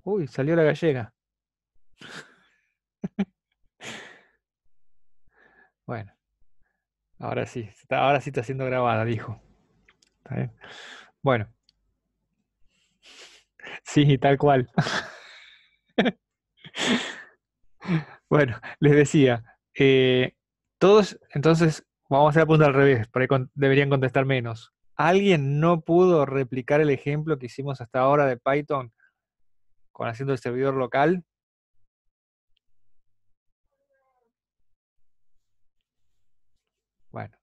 Uy, salió la gallega. Bueno, ahora sí está siendo grabada, dijo. ¿Está bien? Bueno, sí, tal cual. Bueno, les decía, todos, entonces, vamos a hacer la pregunta al revés, por ahí deberían contestar menos. ¿Alguien no pudo replicar el ejemplo que hicimos hasta ahora de Python con haciendo el servidor local? Bueno,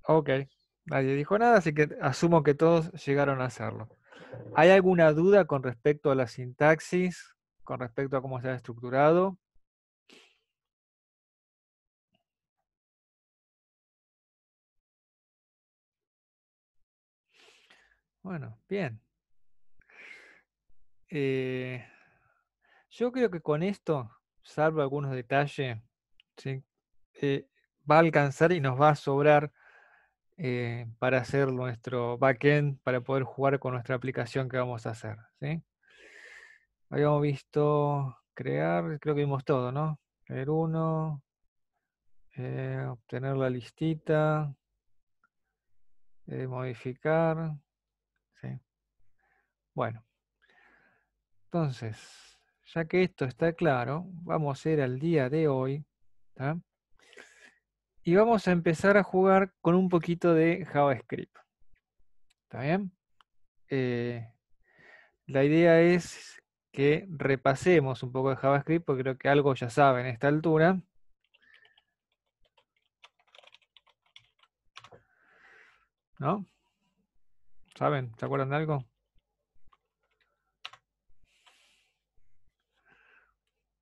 ok. Nadie dijo nada, así que asumo que todos llegaron a hacerlo. ¿Hay alguna duda con respecto a la sintaxis, con respecto a cómo se ha estructurado? Bueno, bien. Eh, yo creo que con esto, salvo algunos detalles, ¿sí? eh, va a alcanzar y nos va a sobrar para hacer nuestro backend, para poder jugar con nuestra aplicación que vamos a hacer, ¿sí? Habíamos visto crear, creo que vimos todo, ¿no? Crear uno, obtener la listita, modificar, ¿sí? Bueno, entonces, ya que esto está claro, vamos a ir al día de hoy, ¿tá? Y vamos a empezar a jugar con un poquito de JavaScript. ¿Está bien? Eh, la idea es que repasemos un poco de JavaScript, porque creo que algo ya saben a esta altura, ¿no? ¿Saben? ¿Se acuerdan de algo?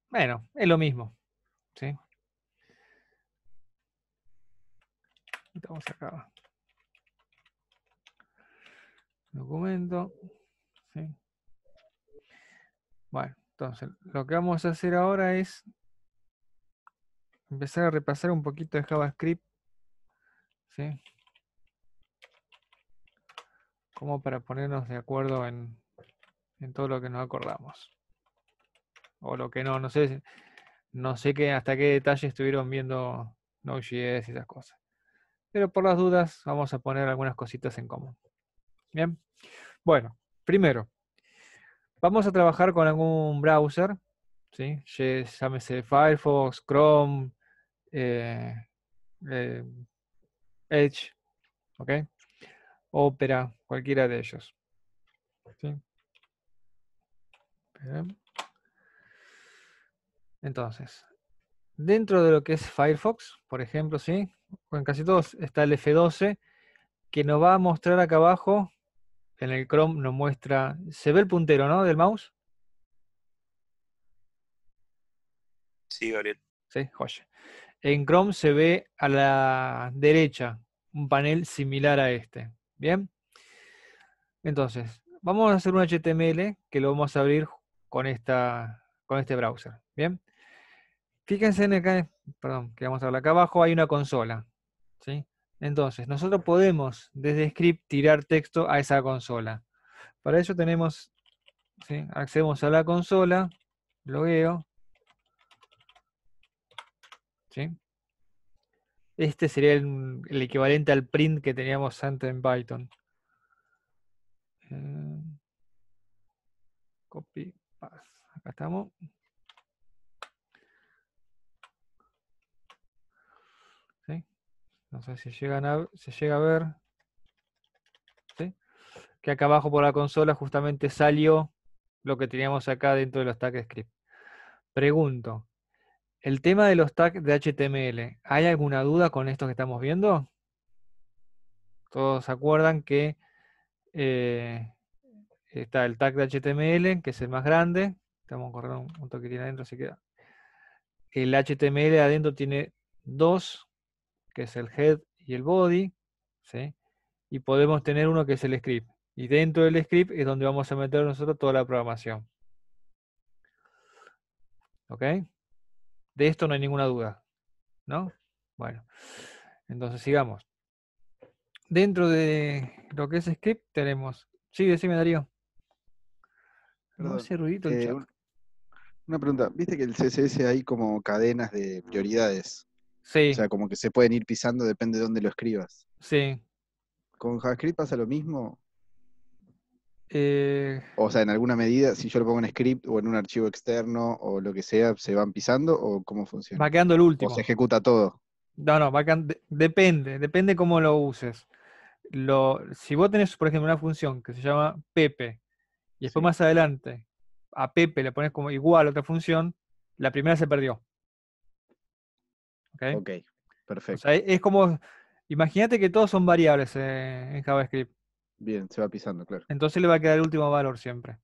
Bueno, es lo mismo, ¿sí? Vamos acá. Documento, ¿sí? Bueno, entonces, lo que vamos a hacer ahora es empezar a repasar un poquito de JavaScript, ¿sí? Como para ponernos de acuerdo en todo lo que nos acordamos. O lo que no, no sé hasta qué detalle estuvieron viendo Node.js y esas cosas. Pero por las dudas vamos a poner algunas cositas en común. Bien. Bueno, primero, vamos a trabajar con algún browser, ¿sí? Llámese Firefox, Chrome, eh, eh, Edge, ¿ok? Opera, cualquiera de ellos. ¿Sí? Bien. Entonces, dentro de lo que es Firefox, por ejemplo, ¿sí? En casi todos está el F12, que nos va a mostrar acá abajo. En el Chrome nos muestra, se ve el puntero, ¿no? Del mouse. Sí, Gabriel. Sí, joya. En Chrome se ve a la derecha un panel similar a este. Bien. Entonces, vamos a hacer un HTML que lo vamos a abrir con este browser. Bien. Fíjense en acá, perdón, que vamos a ver acá abajo hay una consola. ¿Sí? Entonces, nosotros podemos desde script tirar texto a esa consola. Para eso tenemos, ¿sí? Accedemos a la consola, logueo, ¿sí? Este sería el equivalente al print que teníamos antes en Python. Eh, copy, paste. Acá estamos. ¿Sí? No sé si se llega a ver. ¿Sí? Que acá abajo por la consola justamente salió lo que teníamos acá dentro de los tags script. Pregunto, el tema de los tags de HTML, ¿hay alguna duda con esto que estamos viendo? Todos se acuerdan que eh, está el tag de HTML, que es el más grande. Estamos corriendo un toquetín adentro, así que el HTML adentro tiene dos, que es el head y el body, ¿sí? Y podemos tener uno que es el script. Y dentro del script es donde vamos a meter nosotros toda la programación. ¿Ok? De esto no hay ninguna duda, ¿no? Bueno, entonces sigamos. Dentro de lo que es script tenemos... Sí, decime, Darío. No Perdón. hace ruidito el chat. Una pregunta. ¿Viste que el CSS hay como cadenas de prioridades? O Sí, sea, como que se pueden ir pisando, depende de dónde lo escribas. sí. ¿Con JavaScript pasa lo mismo? Eh, O sea, en alguna medida, si yo lo pongo en script o en un archivo externo o lo que sea, ¿se van pisando o cómo funciona? va quedando el ¿O se último. ejecuta todo? No, depende cómo lo uses. Si vos tenés, por ejemplo, una función que se llama Pepe, y después Sí. más adelante a Pepe le pones como igual a otra función, la primera se perdió. ¿Ok? Ok, O perfecto. sea, es como, imagínate que todos son variables en JavaScript. Bien, se va pisando, claro. Entonces le va a quedar el último valor siempre.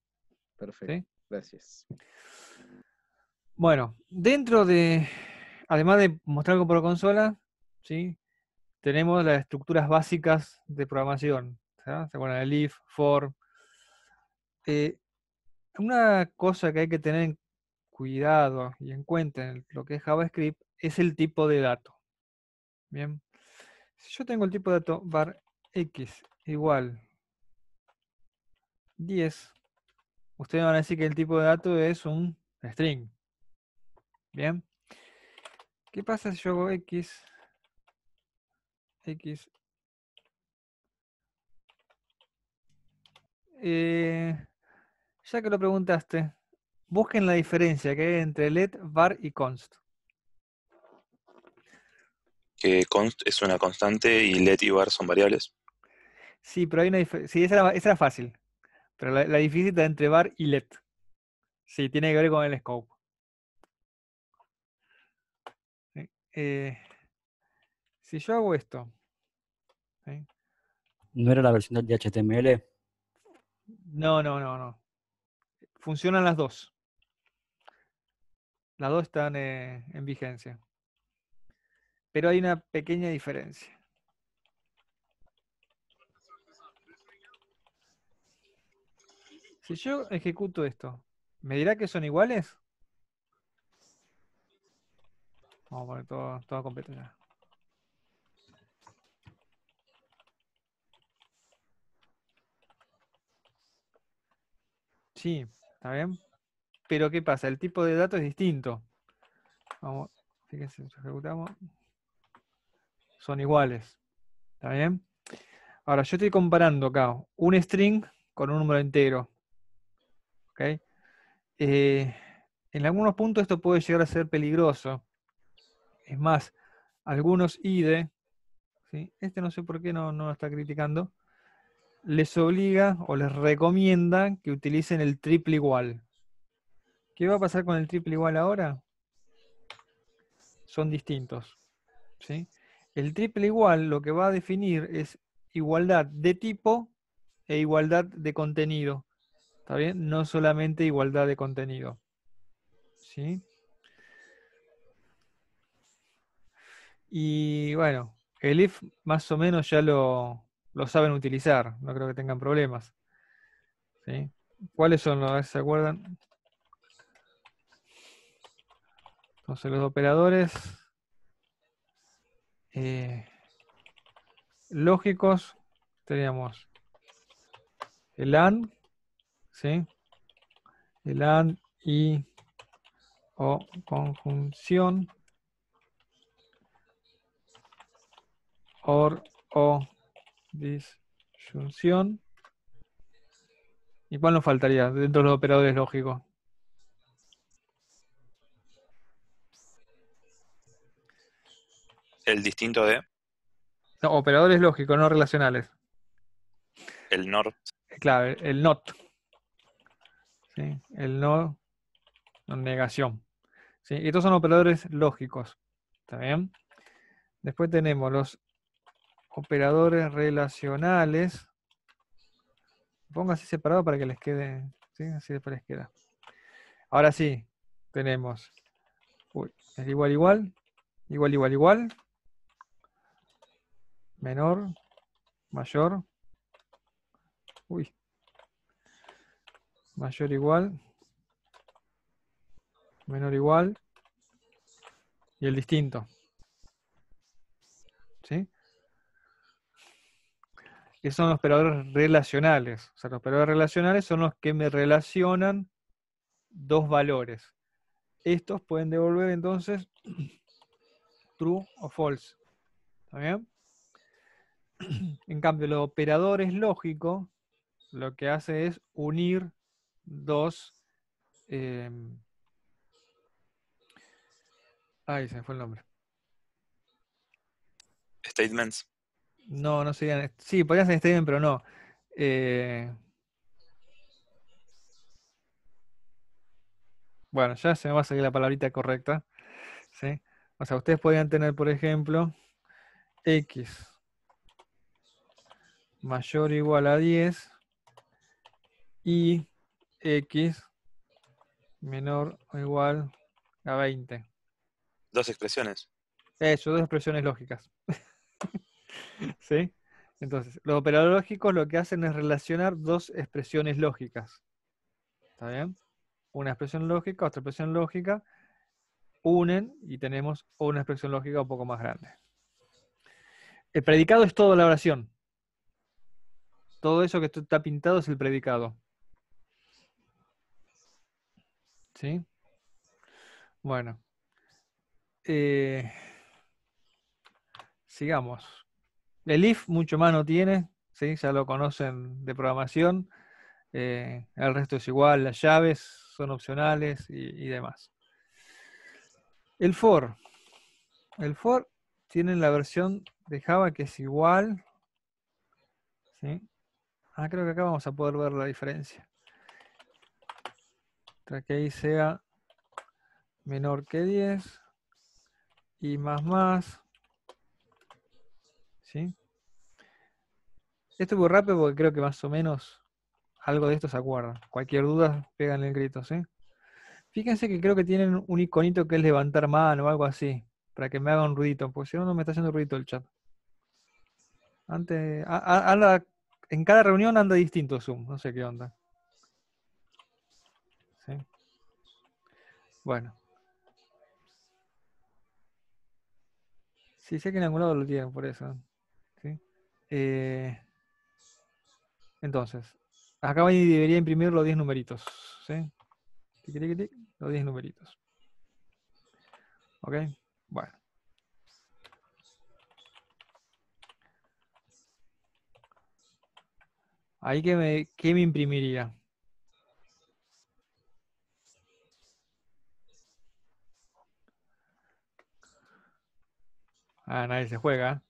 Perfecto. ¿Sí? Gracias. Bueno, además de mostrar algo por consola, ¿sí? Tenemos las estructuras básicas de programación. ¿Sí? ¿Se acuerdan? El if, for. Eh, una cosa que hay que tener en cuidado y en cuenta en lo que es JavaScript es el tipo de dato. Bien. Si yo tengo el tipo de dato var x igual 10, ustedes van a decir que el tipo de dato es un string. Bien. ¿Qué pasa si yo hago x ya que lo preguntaste, busquen la diferencia que hay entre let, var y const. Que const es una constante y let y var son variables. Sí, pero hay una diferencia. Sí, esa era fácil. Pero la difícil está entre var y let. Sí, tiene que ver con el scope. ¿Sí? Si yo hago esto, ¿sí? ¿No era la versión de HTML? No. Funcionan las dos. Las dos están en vigencia. Pero hay una pequeña diferencia. Si yo ejecuto esto, ¿me dirá que son iguales? Vamos a poner todo completo ya. Sí, ¿está bien? Pero ¿qué pasa? El tipo de dato es distinto. Vamos, fíjense, si ejecutamos, son iguales. ¿Está bien? Ahora, yo estoy comparando acá un string con un número entero. ¿Ok? En algunos puntos esto puede llegar a ser peligroso. Es más, algunos IDE, ¿sí? Este no sé por qué no lo está criticando, les obliga o les recomienda que utilicen el triple igual. ¿Qué va a pasar con el triple igual ahora? Son distintos. ¿Sí? El triple igual lo que va a definir es igualdad de tipo e igualdad de contenido. ¿Está bien? No solamente igualdad de contenido. ¿Sí? Y bueno, el if más o menos ya lo saben utilizar. No creo que tengan problemas. ¿Sí? ¿Cuáles son los? ¿Se acuerdan? Entonces los operadores lógicos teníamos el AND, ¿sí? El AND y o conjunción, OR o disyunción. ¿Y cuál nos faltaría dentro de los operadores lógicos? El distinto de No, operadores lógicos, no relacionales. el NOR. Claro, el NOT. ¿Sí? El no, no negación. ¿Sí? Estos son operadores lógicos. ¿Está bien? Después tenemos los operadores relacionales. Pongo así separado para que les quede. ¿Sí? Así después les queda. Ahora sí, tenemos el igual, menor, mayor, mayor igual, menor igual y el distinto. ¿Sí? Esos son los operadores relacionales. O sea, los operadores relacionales son los que me relacionan dos valores. Estos pueden devolver entonces true o false. ¿Está bien? En cambio, los operadores lógicos lo que hace es unir dos... ay, se me fue el nombre. Statements. No, no serían... Sí, podrían ser statement, pero no. Bueno, ya se me va a salir la palabrita correcta. ¿Sí? O sea, ustedes podrían tener, por ejemplo, x mayor o igual a 10 y x menor o igual a 20. Dos expresiones. Eso, dos expresiones lógicas. ¿Sí? Entonces, los operadores lógicos lo que hacen es relacionar dos expresiones lógicas. ¿Está bien? Una expresión lógica, otra expresión lógica, unen y tenemos una expresión lógica un poco más grande. El predicado es toda la oración. Todo eso que está pintado es el predicado. ¿Sí? Bueno. Sigamos. El if mucho más no tiene. ¿Sí? Ya lo conocen de programación. El resto es igual. Las llaves son opcionales y demás. El for. El for tiene la versión de Java que es igual. ¿Sí? Creo que acá vamos a poder ver la diferencia. Para que ahí sea menor que 10 y más. ¿Sí? Esto es muy rápido porque creo que más o menos algo de esto se acuerdan. Cualquier duda, pegan el grito, ¿sí? Fíjense que creo que tienen un iconito que es levantar mano o algo así, para que me haga un ruidito, porque si no, no me está haciendo ruidito el chat. Antes, anda, en cada reunión anda distinto Zoom, no sé qué onda. ¿Sí? Bueno. Sí, sé que en algún lado lo tienen, por eso. ¿Sí? Entonces, acá debería imprimir los 10 numeritos. ¿Sí? Los 10 numeritos. ¿Ok? Bueno. Ahí ¿qué me imprimiría? Nadie se juega.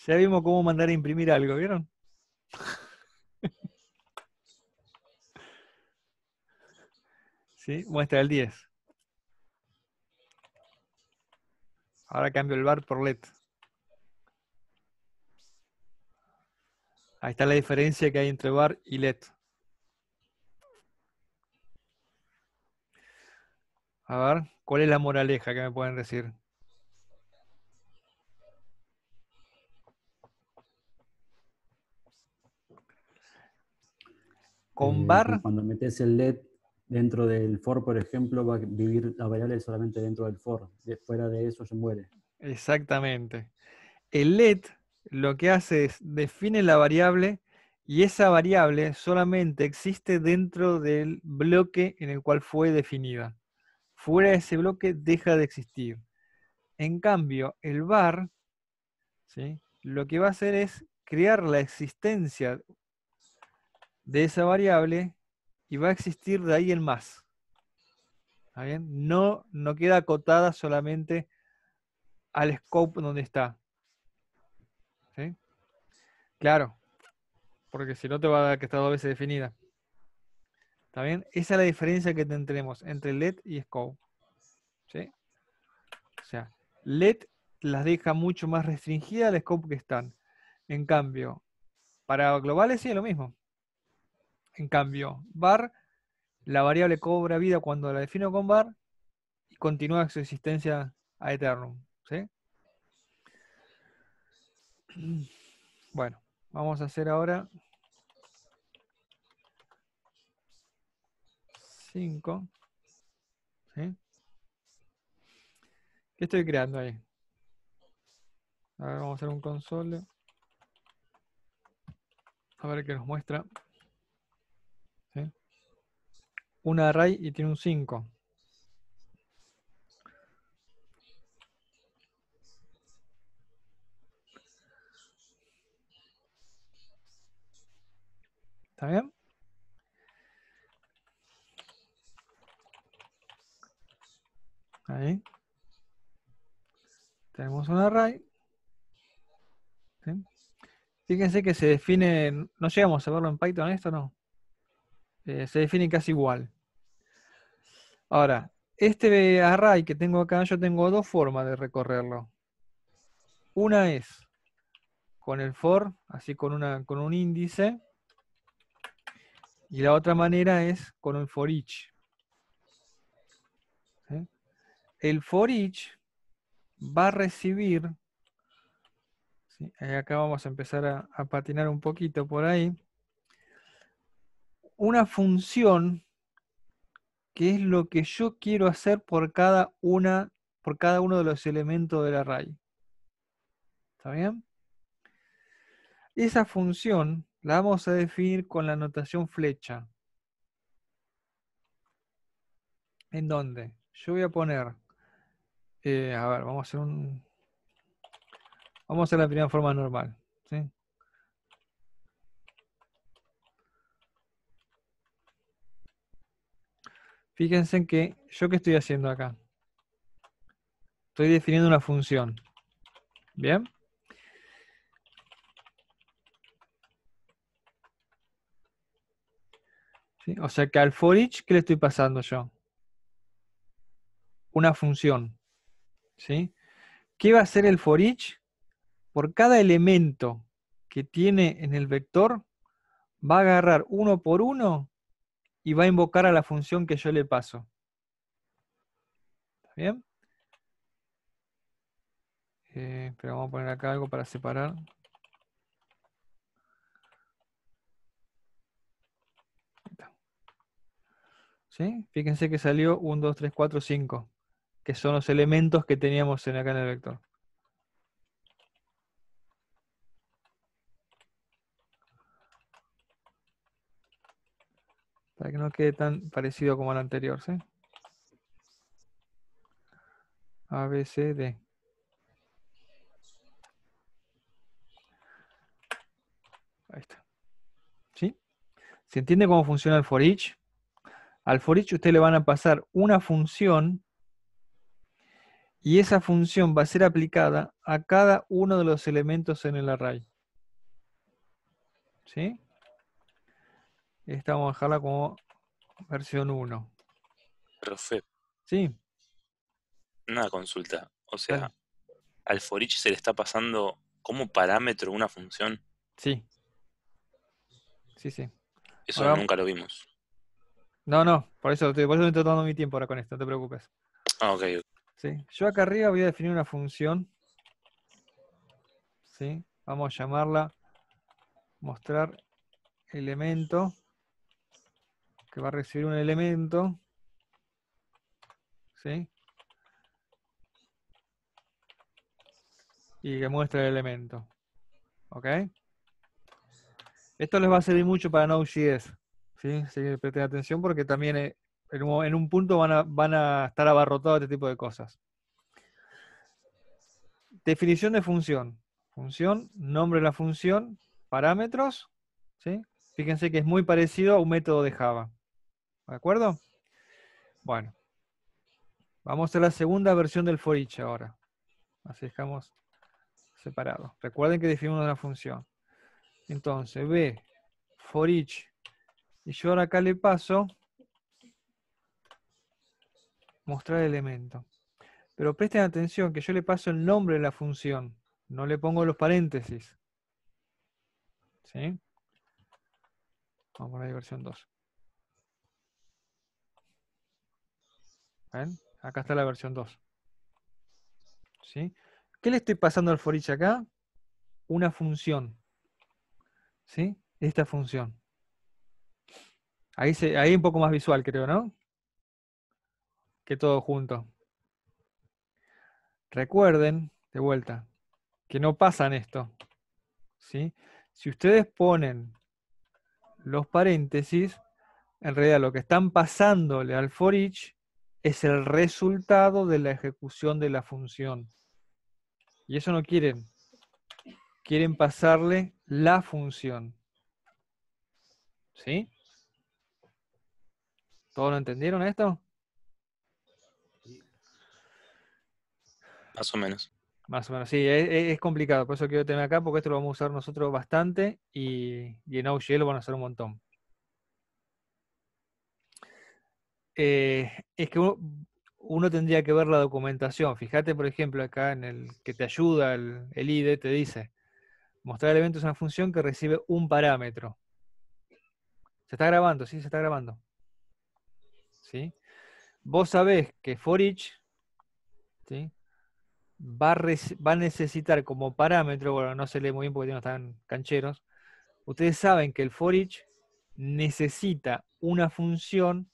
Ya vimos cómo mandar a imprimir algo, ¿vieron? ¿Sí? Muestra el 10. Ahora cambio el bar por LED. Ahí está la diferencia que hay entre bar y LED. A ver, ¿cuál es la moraleja que me pueden decir? Con bar, Cuando metes el LED dentro del for, por ejemplo, va a vivir la variable solamente dentro del for. Fuera de eso se muere. exactamente. El LED lo que hace es define la variable y esa variable solamente existe dentro del bloque en el cual fue definida. Fuera de ese bloque deja de existir. En cambio, el var, ¿sí?, lo que va a hacer es crear la existencia de esa variable y va a existir de ahí en más. ¿Está bien? No queda acotada solamente al scope donde está. ¿Sí? Claro, porque si no te va a dar que está dos veces definida. ¿Está bien? Esa es la diferencia que tenemos entre LED y scope. ¿Sí? O sea, LED las deja mucho más restringidas al scope que están. En cambio, para globales sí es lo mismo. En cambio, var, la variable cobra vida cuando la defino con var y continúa su existencia a eternum. ¿Sí? Bueno, vamos a hacer ahora 5. ¿Sí? ¿Qué estoy creando ahí? A ver, vamos a hacer un console. A ver qué nos muestra. ¿Sí? Un array y tiene un 5. ¿Está bien? Ahí. Tenemos un array. ¿Sí? Fíjense que se define, no llegamos a verlo en Python esto, ¿no? Se define casi igual. Ahora, este array que tengo acá, yo tengo dos formas de recorrerlo. Una es con el for, así con un índice. Y la otra manera es con el for each. ¿Sí? El for each va a recibir, ¿sí? Acá vamos a empezar a patinar un poquito por ahí, una función que es lo que yo quiero hacer por cada uno de los elementos del array. ¿Está bien? Esa función la vamos a definir con la notación flecha. ¿En dónde? Yo voy a poner, a ver, vamos a hacer la primera forma normal. ¿Sí? Fíjense en que yo qué estoy haciendo acá. Estoy definiendo una función. ¿Bien? ¿Sí? O sea que al for each, ¿qué le estoy pasando yo? Una función. ¿Sí? ¿Qué va a hacer el for each? Por cada elemento que tiene en el vector, va a agarrar uno por uno y va a invocar a la función que yo le paso. ¿Está bien? Pero vamos a poner acá algo para separar. ¿Sí? Fíjense que salió 1, 2, 3, 4, 5, que son los elementos que teníamos acá en el vector. Para que no quede tan parecido como el anterior, ¿sí? A, B, C, D. Ahí está. ¿Sí? ¿Se entiende cómo funciona el for each? Al for each ustedes le van a pasar una función y esa función va a ser aplicada a cada uno de los elementos en el array. ¿Sí? Esta vamos a dejarla como versión 1. Profe, ¿Sí? una consulta. O sea, Dale. al for each se le está pasando como parámetro una función. Sí. Sí, sí. Eso Ahora, nunca lo vimos. no, por eso estoy tomando mi tiempo ahora con esto, no te preocupes. Ah, ok. ¿Sí? Yo acá arriba voy a definir una función. ¿Sí? Vamos a llamarla mostrar elemento, que va a recibir un elemento. ¿Sí? Y que muestra el elemento. ¿Ok? Esto les va a servir mucho para Node.js. ¿Sí? Así que presten atención porque también en un punto van a estar abarrotados de este tipo de cosas. Definición de función. Función, nombre de la función, parámetros. ¿Sí? Fíjense que es muy parecido a un método de Java. ¿De acuerdo? Bueno. Vamos a la segunda versión del for each ahora. Así dejamos separado. Recuerden que definimos una función. Entonces, B, for each. Y yo ahora acá le paso mostrar elemento. Pero presten atención que yo le paso el nombre de la función. No le pongo los paréntesis. ¿Sí? Vamos a poner ahí versión 2. ¿Ven? Acá está la versión 2. ¿Sí? ¿Qué le estoy pasando al for each acá? Una función. ¿sí? Esta función. Ahí un poco más visual, creo, ¿no? Que todo junto. Recuerden, de vuelta, que no pasan esto, ¿sí? Si ustedes ponen los paréntesis, en realidad lo que están pasándole al for each es el resultado de la ejecución de la función. Y eso no quieren. Quieren pasarle la función. ¿Sí? ¿Todos lo entendieron esto? Más o menos. Más o menos, sí, es complicado, por eso quiero tener acá, porque esto lo vamos a usar nosotros bastante y en OGL lo van a hacer un montón. Es que uno tendría que ver la documentación. Fíjate, por ejemplo, acá en el que te ayuda el IDE, te dice, mostrar el evento es una función que recibe un parámetro. Se está grabando, sí, se está grabando. ¿Sí? Vos sabés que for each, ¿sí?, va a necesitar como parámetro, bueno, no se lee muy bien porque no están cancheros. Ustedes saben que el for each necesita una función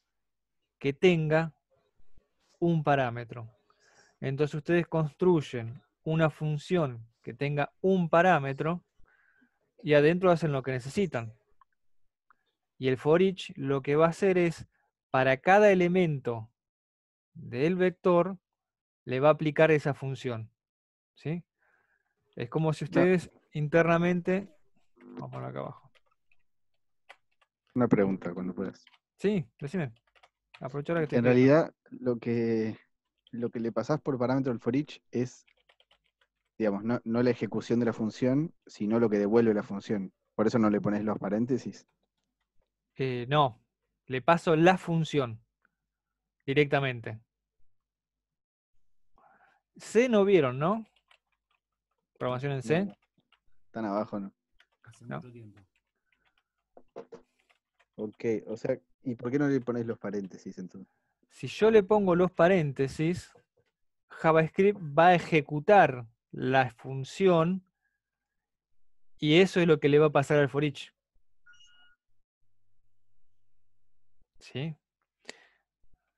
que tenga un parámetro. Entonces ustedes construyen una función que tenga un parámetro y adentro hacen lo que necesitan. Y el for each lo que va a hacer es, para cada elemento del vector, le va a aplicar esa función. ¿Sí? Es como si No, ustedes internamente... Vamos a poner acá abajo. una pregunta cuando puedas. Sí, decime. Aprovecha la que estoy En escribiendo. realidad, lo que le pasás por parámetro al for each es, digamos, no la ejecución de la función, sino lo que devuelve la función. Por eso no le pones los paréntesis. No, le paso la función directamente. C no vieron, ¿no? Programación en C. No, están abajo, ¿no? Hace No. mucho tiempo. Ok, o sea, ¿y por qué no le pones los paréntesis entonces? Si yo le pongo los paréntesis, JavaScript va a ejecutar la función y eso es lo que le va a pasar al for each. ¿Sí?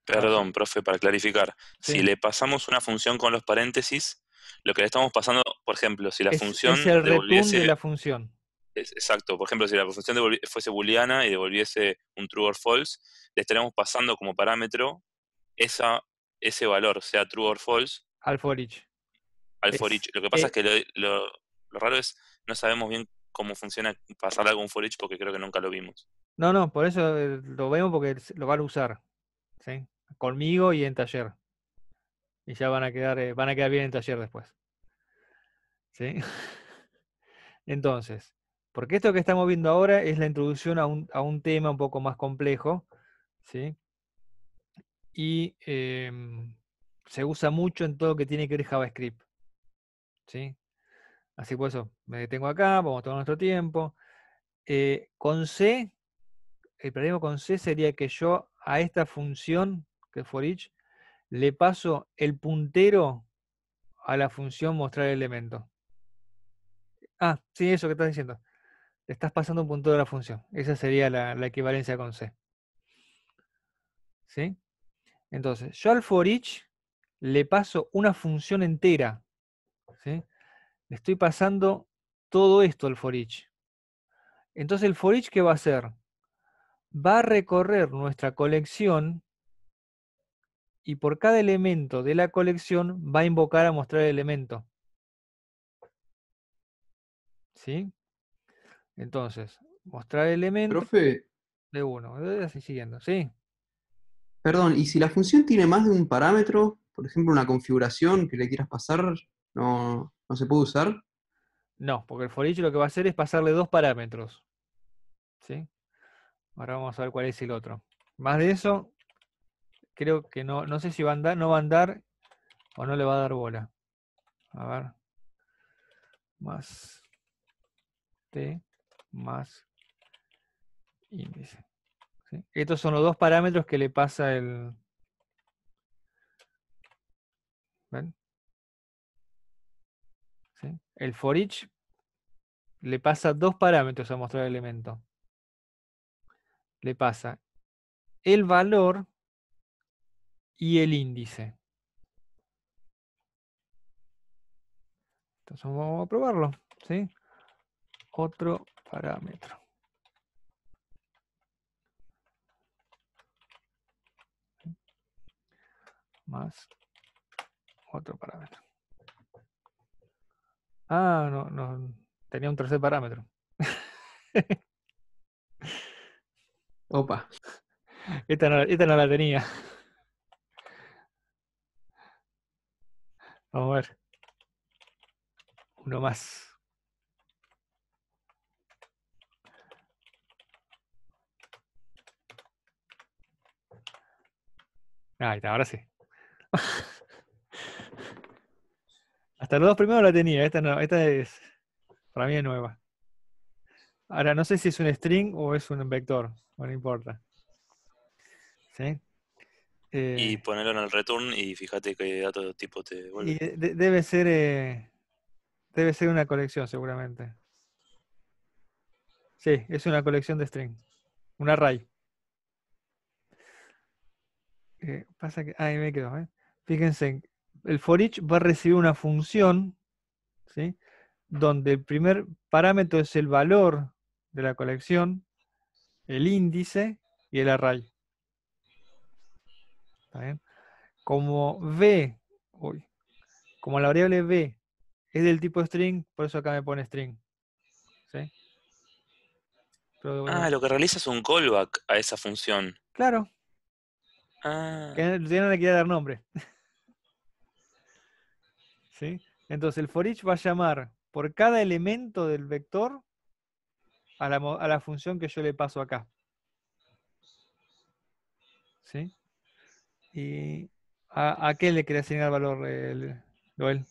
Perdón, profe, para clarificar. Si Sí. le pasamos una función con los paréntesis, lo que le estamos pasando, por ejemplo, si la Es función el return de devolviese, la función. exacto, por ejemplo, si la función fuese booleana y devolviese un true or false, le estaríamos pasando como parámetro ese valor, sea true or false, Al for each. al for Es, each. Lo que pasa es que lo raro es, no sabemos bien cómo funciona pasar algo a un for each porque creo que nunca lo vimos. no, por eso lo vemos porque lo van a usar. ¿Sí? Conmigo y en taller. Y ya van a quedar bien en taller después. ¿Sí? Entonces, porque esto que estamos viendo ahora es la introducción a un tema un poco más complejo, ¿sí? Y se usa mucho en todo lo que tiene que ver JavaScript, ¿sí? Así por eso me detengo acá, vamos a tomar nuestro tiempo. Con C, el problema con C sería que yo a esta función, que es for each, le paso el puntero a la función mostrar elemento. Ah, sí, eso que estás diciendo. Le estás pasando un puntero a la función. Esa sería la equivalencia con C. ¿Sí? Entonces, yo al for each le paso una función entera. ¿Sí? Le estoy pasando todo esto al for each. Entonces, el for each, ¿qué va a hacer? Va a recorrer nuestra colección y por cada elemento de la colección va a invocar a mostrar el elemento. ¿Sí? Entonces, mostrar elemento Profe, de uno. Así siguiendo. ¿Sí? perdón, ¿y si la función tiene más de un parámetro, por ejemplo, una configuración que le quieras pasar, no se puede usar? No, porque el for each lo que va a hacer es pasarle dos parámetros. ¿Sí? Ahora vamos a ver cuál es el otro. Más de eso, creo que no sé si va a andar, no va a andar o no le va a dar bola. A ver. Más T más índice. ¿Sí? Estos son los dos parámetros que le pasa el... ¿Ven? ¿Sí? El for each le pasa dos parámetros a mostrar el elemento. Le pasa el valor y el índice. Entonces vamos a probarlo, ¿sí? Otro parámetro. Más otro parámetro. Ah, no, tenía un tercer parámetro. Opa. Esta no la tenía. Vamos a ver. Uno más. Ahí está, ahora sí. Hasta los dos primeros la tenía. Esta no, esta es, para mí es nueva. Ahora, no sé si es un string o es un vector. No importa. ¿Sí? Y ponerlo en el return y fíjate qué dato tipo te Y devuelve. debe ser una colección, seguramente. Sí, es una colección de string. Un array. Pasa que. Ahí me quedo. Fíjense, el for each va a recibir una función, ¿sí? Donde el primer parámetro es el valor de la colección, el índice y el array. ¿Está bien? Como v, como la variable v es del tipo string, por eso acá me pone string. ¿Sí? Pero bueno, Ah, lo que realiza es un callback a esa función. claro, Ah, que ya no le quería dar nombre. ¿Sí? Entonces el for each va a llamar por cada elemento del vector a la función que yo le paso acá. ¿Sí? ¿Y a qué le quería asignar valor, Joel?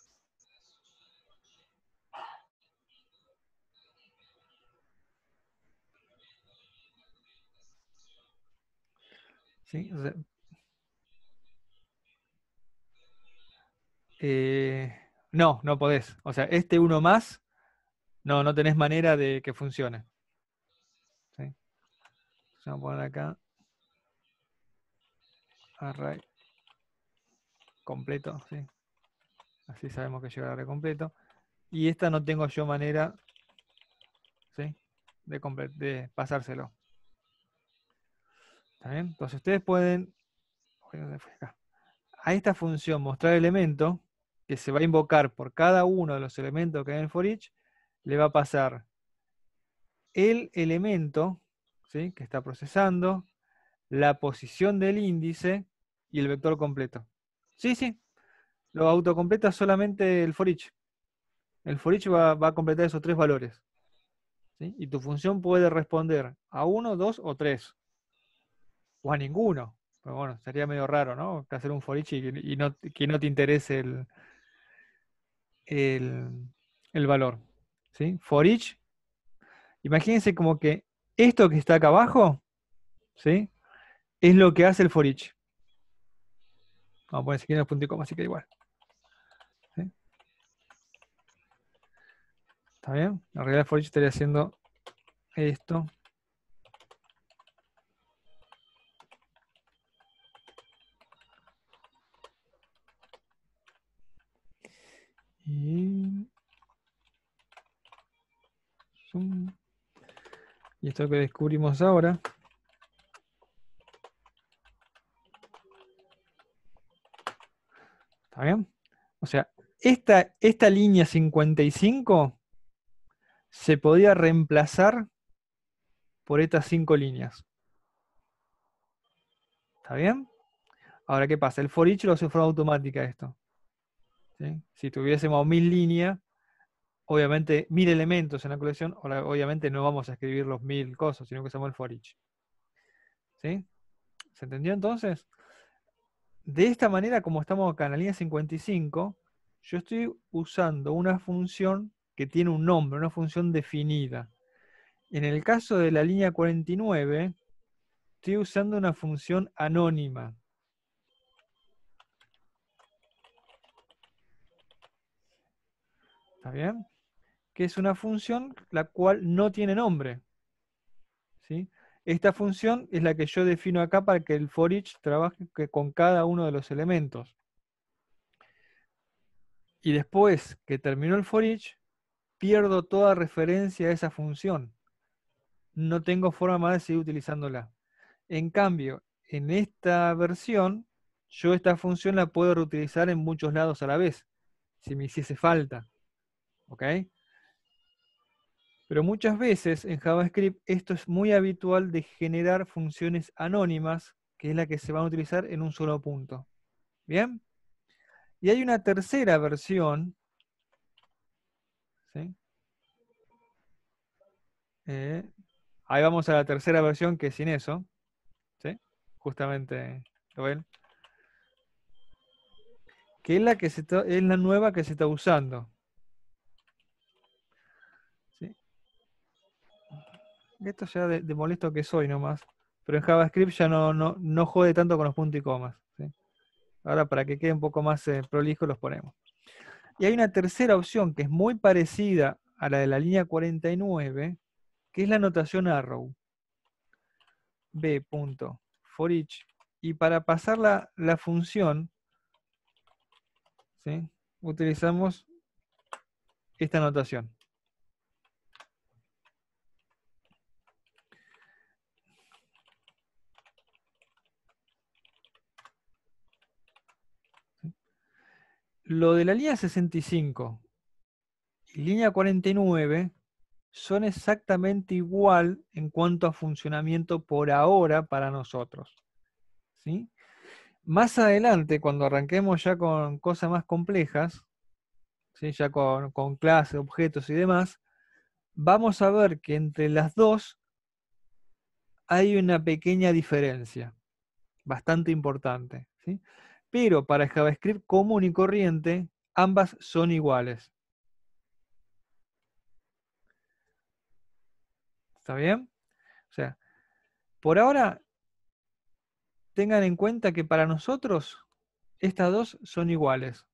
¿Sí? O sea, no podés. O sea, este uno más, no tenés manera de que funcione. ¿Sí? Entonces vamos a poner acá array completo, ¿sí? Así sabemos que llega el array completo. Y esta no tengo yo manera, ¿sí? de pasárselo. ¿Está bien? Entonces ustedes pueden, ¿dónde fue acá? A esta función mostrar elemento, que se va a invocar por cada uno de los elementos que hay en el for each, le va a pasar el elemento, ¿sí? Que está procesando, la posición del índice y el vector completo. Sí, lo autocompleta solamente el for each. El for each va a completar esos tres valores. ¿Sí? Y tu función puede responder a uno, dos o tres. O a ninguno. Pero bueno, sería medio raro, ¿no? Que hacer un for each y que no te interese el valor. ¿Sí? For each. Imagínense como que esto que está acá abajo, ¿sí? Es lo que hace el for each. Vamos a poner si quieren los puntos y comas, así que igual. ¿Sí? ¿Está bien? En realidad el for each estaría haciendo esto. Y esto que descubrimos ahora. ¿Está bien? O sea, esta línea 55 se podía reemplazar por estas 5 líneas. ¿Está bien? Ahora, ¿qué pasa? El for each lo hace de forma automática esto. ¿Sí? Si tuviésemos 1000 líneas, obviamente 1000 elementos en la colección, obviamente no vamos a escribir los 1000 cosas, sino que usamos el for each. ¿Sí? ¿Se entendió entonces? De esta manera, como estamos acá en la línea 55, yo estoy usando una función que tiene un nombre, una función definida. En el caso de la línea 49, estoy usando una función anónima. ¿Está bien? que es una función la cual no tiene nombre. ¿Sí? Esta función es la que yo defino acá para que el for each trabaje con cada uno de los elementos. Y después que terminó el for each, pierdo toda referencia a esa función. No tengo forma más de seguir utilizándola. En cambio, en esta versión, yo esta función la puedo reutilizar en muchos lados a la vez, si me hiciese falta. ¿Ok? Pero muchas veces en JavaScript esto es muy habitual de generar funciones anónimas, que es la que se van a utilizar en un solo punto. ¿Bien? Y hay una tercera versión. ¿Sí? Ahí vamos a la tercera versión que es sin eso. ¿Sí? Justamente, ¿lo ven? Que es la, que es la nueva que se está usando. ¿Sí? Esto ya de molesto que soy nomás. Pero en JavaScript ya no jode tanto con los puntos y comas. ¿Sí? Ahora para que quede un poco más prolijo los ponemos. Y hay una tercera opción que es muy parecida a la de la línea 49, que es la notación arrow. b.forEach. Y para pasar la función, ¿sí? Utilizamos esta notación. Lo de la línea 65 y línea 49 son exactamente igual en cuanto a funcionamiento por ahora para nosotros. ¿Sí? Más adelante, cuando arranquemos ya con cosas más complejas, ¿sí? Ya con clases, objetos y demás, vamos a ver que entre las dos hay una pequeña diferencia, bastante importante. ¿Sí? Pero para JavaScript común y corriente, ambas son iguales. ¿Está bien? O sea, por ahora, tengan en cuenta que para nosotros estas dos son iguales.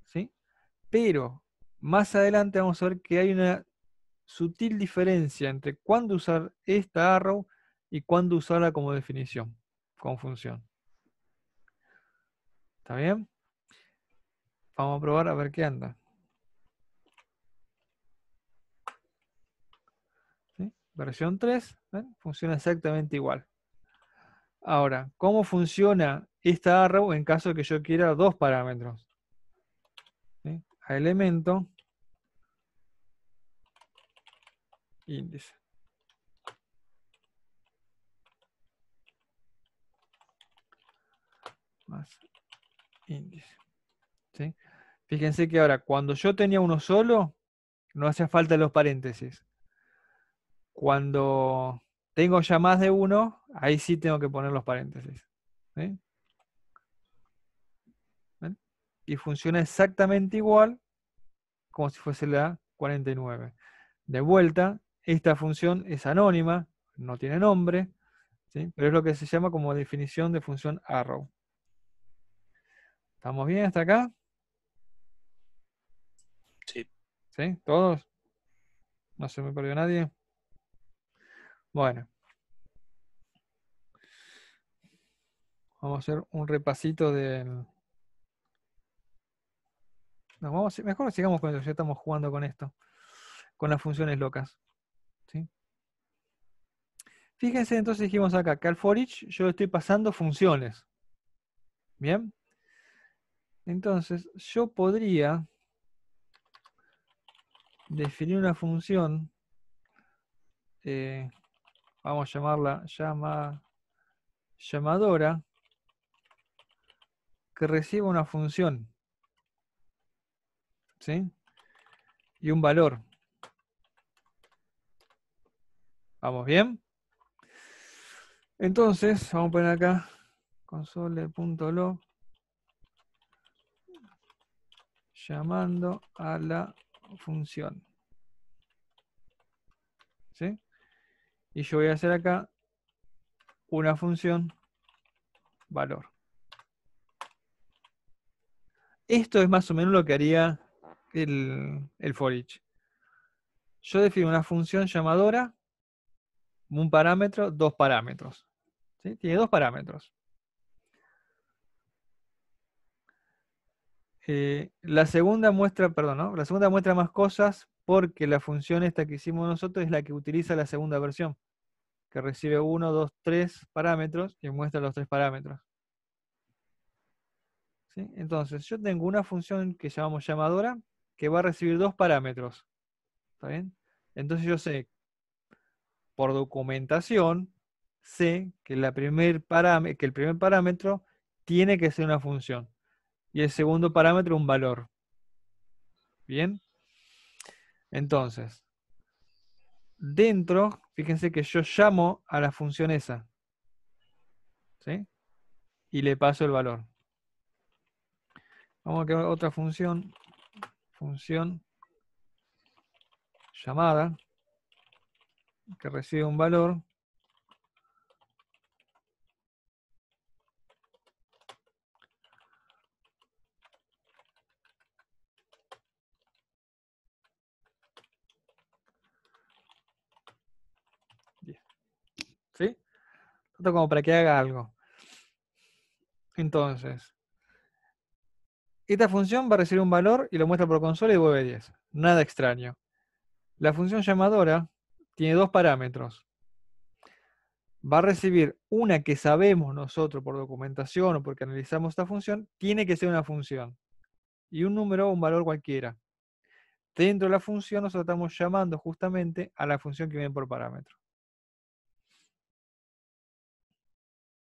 ¿Sí? Pero más adelante vamos a ver que hay una sutil diferencia entre cuándo usar esta arrow y cuándo usarla como definición, como función. ¿Está bien? Vamos a probar a ver qué anda. ¿Sí? Versión 3, ¿ven? Funciona exactamente igual. Ahora, ¿cómo funciona esta arrow en caso de que yo quiera dos parámetros? ¿Sí? A elemento, índice. Más índice. ¿Sí? Fíjense que ahora, cuando yo tenía uno solo, no hacía falta los paréntesis. Cuando tengo ya más de uno, ahí sí tengo que poner los paréntesis. ¿Sí? ¿Ven? Y funciona exactamente igual como si fuese la 49. De vuelta, esta función es anónima, no tiene nombre, ¿sí? Pero es lo que se llama como definición de función arrow. ¿Estamos bien hasta acá? Sí. ¿Sí? ¿Todos? ¿No se me perdió nadie? Bueno. Vamos a hacer un repasito del... No, mejor sigamos con esto, ya estamos jugando con esto, con las funciones locas. ¿Sí? Fíjense, entonces dijimos acá que al for each yo le estoy pasando funciones. ¿Bien? Entonces, yo podría definir una función, vamos a llamarla llamadora, que reciba una función, ¿sí? Y un valor. ¿Vamos bien? Entonces, vamos a poner acá console.log llamando a la función. ¿Sí? Y yo voy a hacer acá una función valor. Esto es más o menos lo que haría el for each. yo defino una función llamadora, un parámetro, dos parámetros. ¿Sí? Tiene dos parámetros. La segunda muestra, perdón, ¿no? La segunda muestra más cosas porque la función esta que hicimos nosotros es la que utiliza la segunda versión, que recibe 1, 2, 3 parámetros y muestra los 3 parámetros. ¿Sí? Entonces, yo tengo una función que llamamos llamadora que va a recibir dos parámetros. ¿Está bien? Entonces yo sé, por documentación, sé que, el primer parámetro tiene que ser una función y el segundo parámetro un valor. ¿Bien? Entonces, dentro, fíjense que yo llamo a la función esa. ¿Sí? Y le paso el valor. Vamos a crear otra función. Función llamada que recibe un valor. ¿Sí? Esto como para que haga algo. Entonces, esta función va a recibir un valor y lo muestra por consola y devuelve 10. Nada extraño. La función llamadora tiene dos parámetros. Va a recibir una que sabemos nosotros por documentación o porque analizamos esta función, tiene que ser una función. Y un número o un valor cualquiera. Dentro de la función nosotros estamos llamando justamente a la función que viene por parámetro.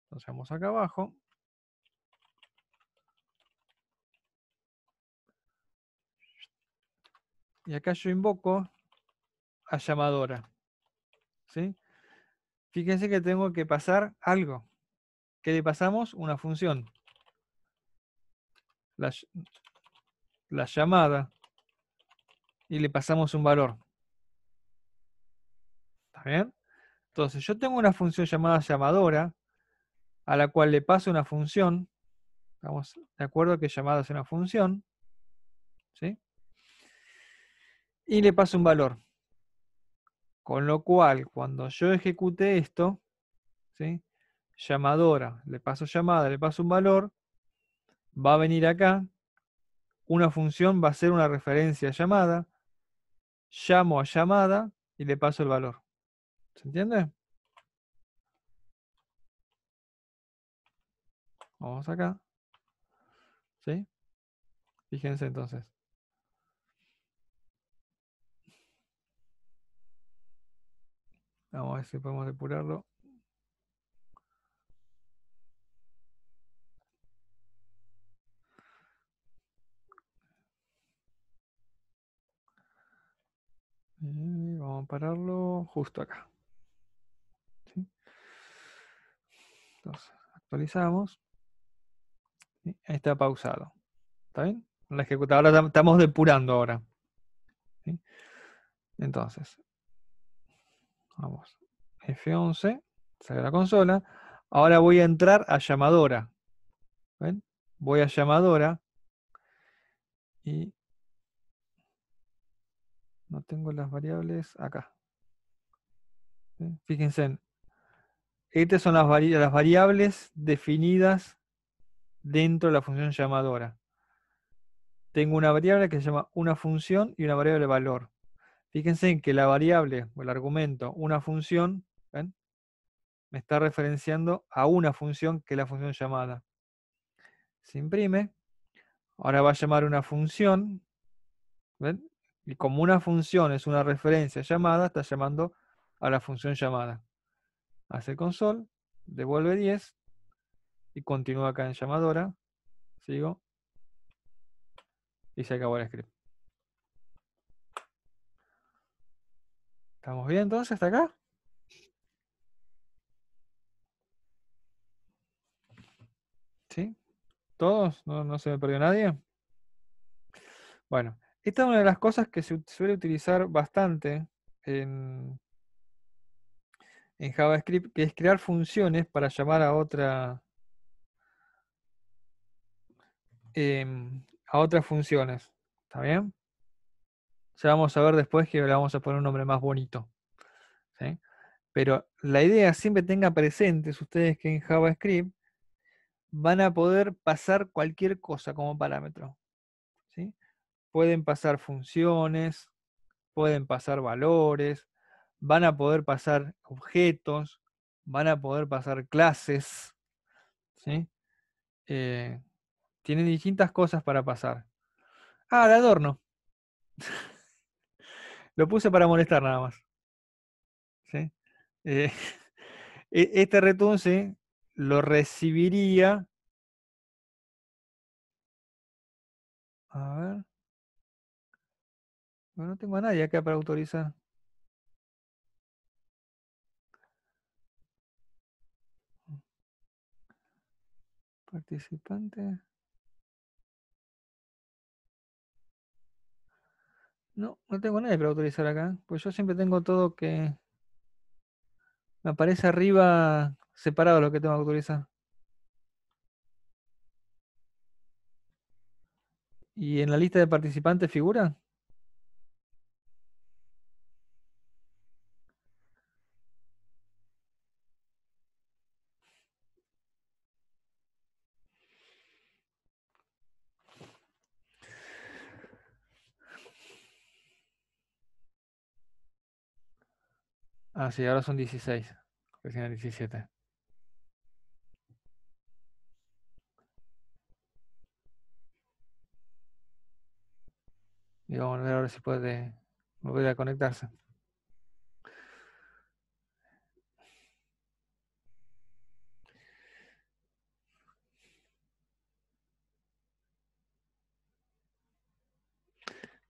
Entonces vamos acá abajo. Y acá yo invoco a llamadora. ¿Sí? Fíjense que tengo que pasar algo. ¿Qué le pasamos? Una función. La llamada. Y le pasamos un valor. ¿Está bien? Entonces yo tengo una función llamada llamadora a la cual le paso una función. Estamos de acuerdo que llamada es una función. ¿Sí? Y le paso un valor. Con lo cual, cuando yo ejecute esto, ¿sí? Llamadora, le paso llamada, le paso un valor, va a venir acá, una función va a ser una referencia a llamada, llamo a llamada y le paso el valor. ¿Se entiende? Vamos acá. ¿Sí? Fíjense entonces. Vamos a ver si podemos depurarlo. Y vamos a pararlo justo acá. ¿Sí? Entonces, actualizamos. ¿Sí? Ahí está pausado. ¿Está bien? La ejecutadora estamos depurando ahora. ¿Sí? Entonces, vamos. F11, sale la consola. Ahora voy a entrar a llamadora. ¿Ven? Voy a llamadora y no tengo las variables acá. ¿Sí? Fíjense, estas son las variables definidas dentro de la función llamadora. Tengo una variable que se llama una función y una variable valor. Fíjense en que la variable o el argumento, una función, ¿ven? Me está referenciando a una función que es la función llamada. Se imprime. Ahora va a llamar una función. ¿Ven? Y como una función es una referencia llamada, está llamando a la función llamada. Hace console, devuelve 10 y continúa acá en llamadora. Sigo. Y se acabó el script. ¿Estamos bien entonces hasta acá? ¿Sí? ¿Todos? ¿No se me perdió nadie? Bueno, esta es una de las cosas que se suele utilizar bastante en JavaScript, que es crear funciones para llamar a otras funciones. ¿Está bien? Ya vamos a ver después que le vamos a poner un nombre más bonito. ¿Sí? Pero la idea, siempre tengan presentes ustedes que en JavaScript van a poder pasar cualquier cosa como parámetro. ¿Sí? Pueden pasar funciones, pueden pasar valores, van a poder pasar objetos, van a poder pasar clases. ¿Sí? Tienen distintas cosas para pasar. Ah, de adorno. Lo puse para molestar nada más. ¿Sí? Eh, este return, ¿sí?, lo recibiría. A ver. No tengo a nadie acá para autorizar. Participante. No tengo a nadie para autorizar acá. Pues yo siempre tengo todo que... Me aparece arriba separado lo que tengo que autorizar. ¿Y en la lista de participantes figura? Ah, sí, ahora son 16. Recién eran 17. Y vamos a ver ahora si puede volver a conectarse.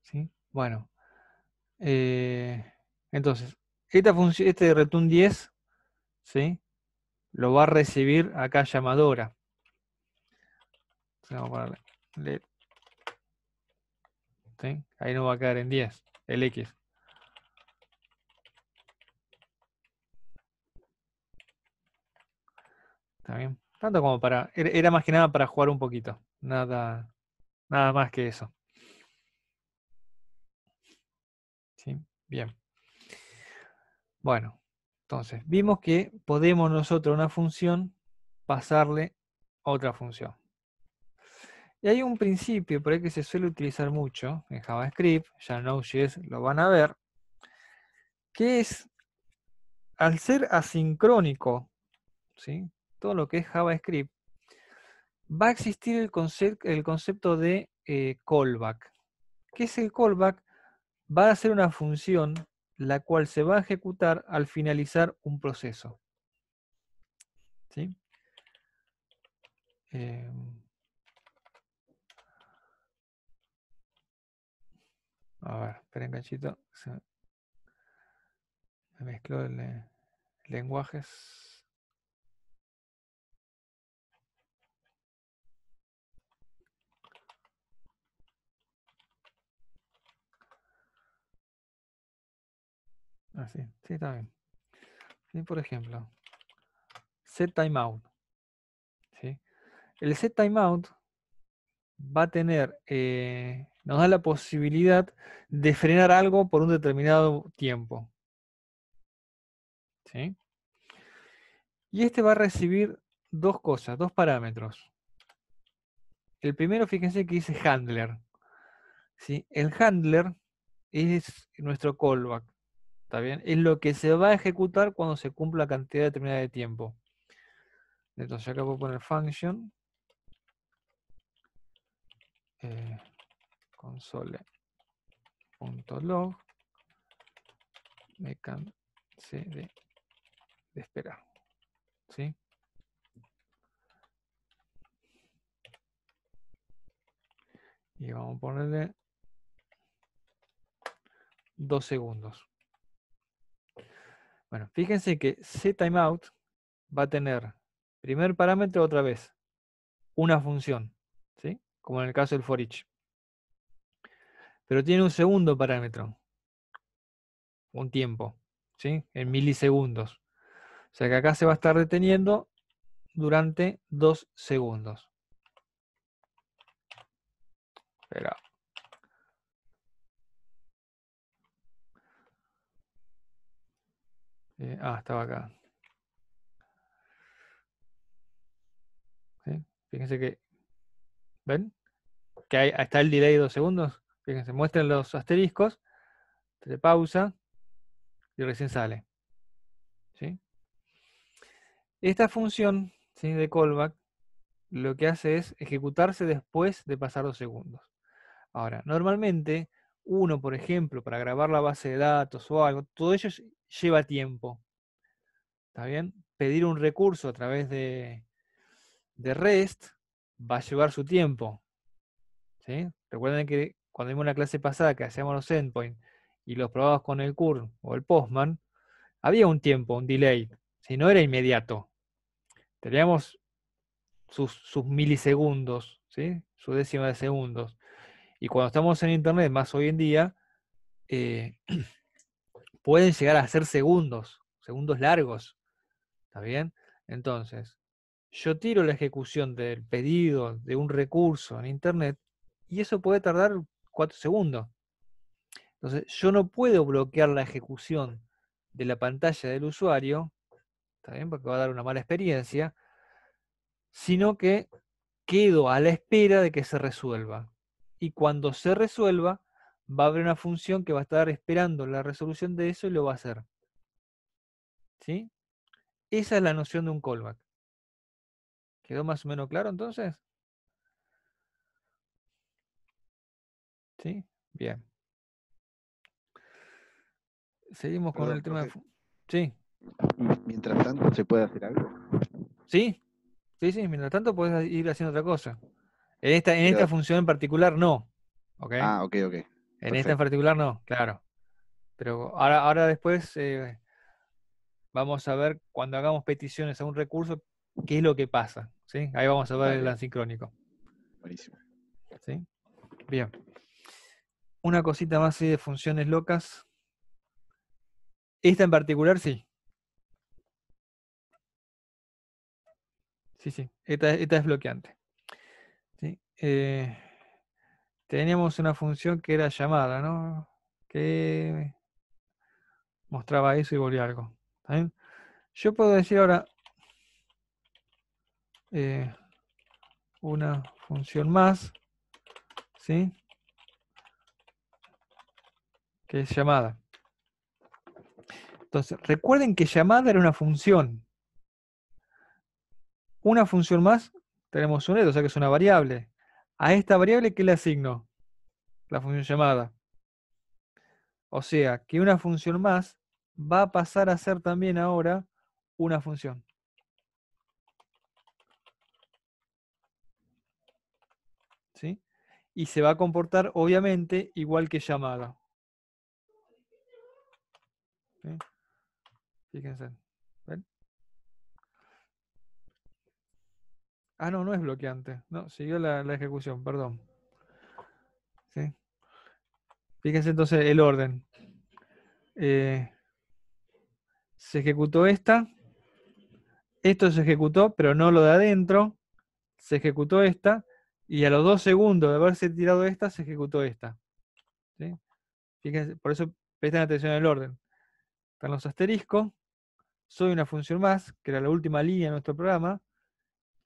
¿Sí? Bueno. Entonces, esta función, este return 10, ¿sí?, lo va a recibir acá llamadora. Vamos a ponerle let, ¿sí? Ahí no va a quedar en 10, el X. ¿Está bien? Tanto como para... Era más que nada para jugar un poquito. Nada más que eso. ¿Sí? Bien. Bueno, entonces, vimos que podemos nosotros a una función pasarle otra función. Y hay un principio por ahí que se suele utilizar mucho en JavaScript, ya en Node.js lo van a ver, que es, al ser asincrónico, ¿sí?, todo lo que es JavaScript, va a existir el concepto de callback. ¿Qué es el callback? Va a ser una función la cual se va a ejecutar al finalizar un proceso. ¿Sí? A ver, esperen cachito. Me mezcló lenguajes. Así, sí, está bien. ¿Sí? Por ejemplo, set timeout. ¿Sí? El set timeout va a tener, nos da la posibilidad de frenar algo por un determinado tiempo. ¿Sí? Y este va a recibir dos cosas, dos parámetros. El primero, fíjense que dice handler. ¿Sí? El handler es nuestro callback. ¿Está bien? Es lo que se va a ejecutar cuando se cumpla la cantidad determinada de tiempo. Entonces acá voy a poner function console.log. Me cansé de esperar. ¿Sí? Y vamos a ponerle 2 segundos. Bueno, fíjense que setTimeout va a tener primer parámetro otra vez, una función, ¿sí?, como en el caso del for each. Pero tiene un segundo parámetro, un tiempo, ¿sí?, en milisegundos. O sea que acá se va a estar deteniendo durante 2 segundos. Espera. Estaba acá. ¿Sí? Fíjense que, ¿ven? Que ahí está el delay de 2 segundos. Fíjense, muestran los asteriscos, se pausa y recién sale. ¿Sí? Esta función, ¿sí?, de callback lo que hace es ejecutarse después de pasar 2 segundos. Ahora, normalmente uno, por ejemplo, para grabar la base de datos o algo, todo ello lleva tiempo. ¿Está bien? Pedir un recurso a través de REST va a llevar su tiempo. ¿Sí? Recuerden que cuando vimos la clase pasada que hacíamos los endpoints y los probamos con el curl o el Postman, había un tiempo, un delay. Si no era inmediato. Teníamos sus milisegundos, ¿sí? Su décima de segundos. Y cuando estamos en Internet, más hoy en día, pueden llegar a ser segundos, segundos largos. ¿Está bien? Entonces, yo tiro la ejecución del pedido de un recurso en Internet y eso puede tardar 4 segundos. Entonces, yo no puedo bloquear la ejecución de la pantalla del usuario, ¿está bien? Porque va a dar una mala experiencia, sino que quedo a la espera de que se resuelva. Y cuando se resuelva, va a haber una función que va a estar esperando la resolución de eso y lo va a hacer. ¿Sí? Esa es la noción de un callback. ¿Quedó más o menos claro entonces? ¿Sí? Bien. Seguimos con Perdón, el tema de... profe. Sí. Mientras tanto, ¿se puede hacer algo? ¿Sí? Sí, mientras tanto puedes ir haciendo otra cosa. En esta Pero, función en particular no. ¿Ok? ok. En esta en Perfecto. particular no, claro. Pero ahora después vamos a ver cuando hagamos peticiones a un recurso, qué es lo que pasa. ¿Sí? Ahí vamos a ver el Dale, asincrónico. buenísimo. ¿Sí? Bien. Una cosita más de funciones locas. Esta en particular sí. Sí. Esta es bloqueante. ¿Sí? Teníamos una función que era llamada, ¿no? Que mostraba eso y volvía algo. ¿Está bien? Yo puedo decir ahora una función más, ¿sí? Que es llamada. Entonces, recuerden que llamada era una función. Una función más, tenemos un head, o sea que es una variable. A esta variable, ¿qué le asigno? La función llamada. O sea, que una función más va a pasar a ser también ahora una función. ¿Sí? Y se va a comportar, obviamente, igual que llamada. ¿Sí? Fíjense. ¿Ven? No es bloqueante. No, siguió la ejecución, perdón. ¿Sí? Fíjense entonces el orden. Se ejecutó esta. Esto se ejecutó, pero no lo de adentro. Se ejecutó esta. Y a los 2 segundos de haberse tirado esta, se ejecutó esta. ¿Sí? Fíjense, por eso presten atención al orden. Están los asteriscos. Soy una función más, que era la última línea de nuestro programa.